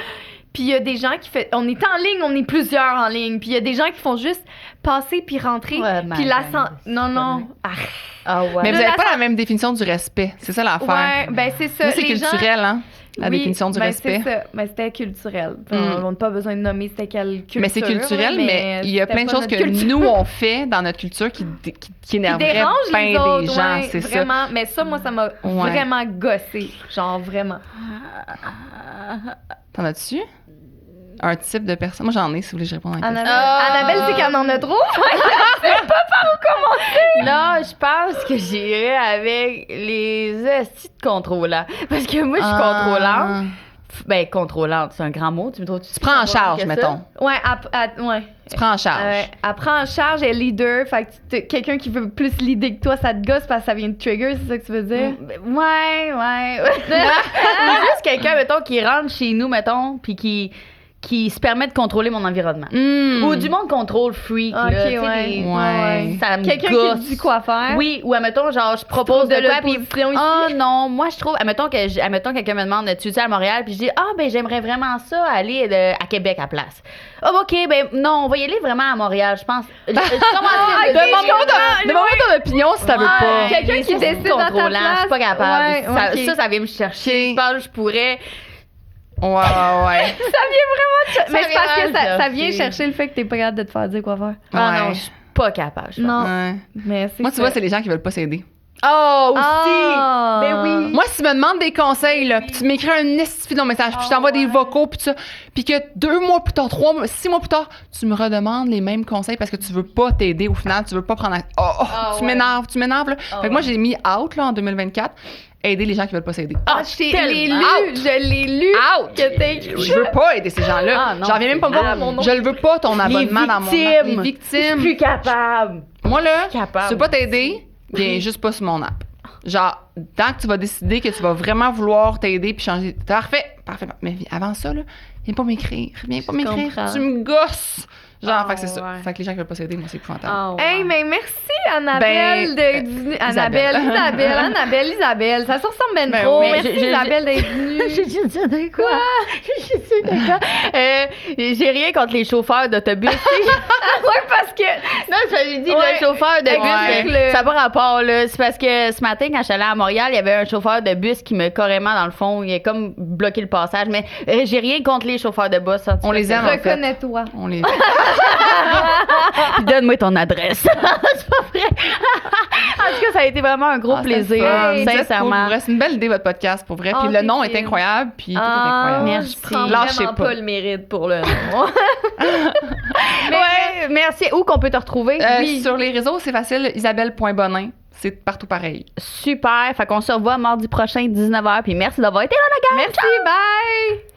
Puis, il y a des gens qui font... On est en ligne, on est plusieurs en ligne. Puis, il y a des gens qui font juste passer puis rentrer. Ouais, puis, madame, Non, non. Ah, Ah ouais. Mais vous Là, n'avez pas la- la même définition du respect. C'est ça l'affaire. ouais, ben c'est ça. Nous, c'est Les gens- culturel, hein? La Oui, définition du ben, respect. c'est ça. Ben, c'était culturel. Mm. On n'a pas besoin de nommer c'était quelle culture. Mais c'est culturel, là, mais il y a c'était plein de pas choses notre que culture. nous, on fait dans notre culture qui Qui énerveraient dérange plein les autres, des gens. ouais, C'est ça. vraiment. Mais ça, moi, ça m'a Ouais. vraiment gossé. Genre, vraiment. T'en as-tu? Un type de personne? Moi, j'en ai, si vous voulez que je réponde à la question. Annabelle, c'est qu'elle en a trop. Non, je pense que j'irais avec les estis de contrôlants. Parce que moi, je suis contrôlante. Ben, contrôlante, c'est un grand mot. Tu me trouves Tu prends en charge, mettons. Ouais, ouais. Tu prends en charge. Elle prend en charge, elle est leader. Fait que quelqu'un qui veut plus leader que toi, ça te gosse parce que ça vient de trigger, c'est ça que tu veux dire? Ouais. Ou juste quelqu'un, mettons, qui rentre chez nous, mettons, puis qui se permet de contrôler mon environnement. Mm. Ou du monde contrôle freak, Ok, là, tu sais, ouais. des- Ouais. ça me Quelqu'un gosse. qui te dit quoi faire. Oui, ou admettons, genre, je propose trouves de de quoi, puis l'opposition ici? oh non, moi, je trouve, admettons, quelqu'un me demande, tu es à Montréal, puis je dis, ben, j'aimerais vraiment ça, aller à Québec à place. Oh, OK, ben, non, on va y aller vraiment à Montréal, je pense. Demande-moi ton opinion si ça veut pas. Quelqu'un qui décide à ta contrôlant, je suis pas place. capable. Ouais, ok. Ça vient me chercher. Je pense que je pourrais. Ouais. Mais c'est parce que vraiment ça vient chercher. cher le fait que t'es pas capable de te faire dire quoi faire. Ah Ouais. non, je suis pas capable, je pense. Non. Ouais. Mais c'est Moi, tu ça. vois, c'est les gens qui veulent pas s'aider. Oh, aussi! Ah. Ben oui! Moi, si tu me demandes des conseils, là, puis tu m'écris un esti de long message, puis je t'envoie des vocaux, puis tout ça, puis que 2 mois plus tard, 3 mois, 6 mois plus tard, tu me redemandes les mêmes conseils parce que tu veux pas t'aider au final, tu veux pas prendre... tu m'énerves, là. Fait que moi, j'ai mis out, là, en 2024, aider les gens qui veulent pas s'aider. Je l'ai lu. Out! Que t'as écrit. Je veux pas aider ces gens-là. Ah, non, J'en viens même pas voir. Je le veux pas, ton abonnement dans mon app. Les Je suis victimes. plus capable. Moi, là, Capable. tu veux pas t'aider, viens juste pas sur mon app. Genre, tant que tu vas décider que tu vas vraiment vouloir t'aider puis changer. Parfait. Mais avant ça, là, viens pas m'écrire. comprends. Tu me gosses. Genre, fait que c'est ça. ouais. Fait que les gens qui veulent pas s'aider, moi, c'est épouvantable. Oh, Hey, mais merci, Annabelle, Isabelle. Ça se ressemble bien Ben trop. oui. Merci, Isabelle, d'être venue. J'ai dit de quoi? J'ai dit de quoi? J'ai rien contre les chauffeurs d'autobus. Ouais, parce que... Non, j'ai dit Ouais. le chauffeur de bus. Ouais. mais ça n'a pas rapport, là. C'est parce que ce matin, quand je suis allée à Montréal, il y avait un chauffeur de bus qui me, carrément, dans le fond, il a comme bloqué le passage. Mais j'ai rien contre les chauffeurs de bus. hein, tu On sais, les c'est aime, ça. en fait. Reconnais-toi. On les. Puis donne-moi ton adresse. c'est pas vrai. En tout cas, ça a été vraiment un gros plaisir. Hey, sincèrement. C'est une belle idée, votre podcast, pour vrai. Puis le t'es nom est fine. incroyable, puis tout est incroyable. merci. Je prends Lâchez vraiment pas. pas le mérite pour le nom. Ouais, merci. Où qu'on peut te retrouver? Sur les réseaux, c'est facile. Isabelle.bonin. C'est partout pareil. Super. Fait qu'on se revoit mardi prochain, 19h. Puis merci d'avoir été là, la gang. Merci, bye!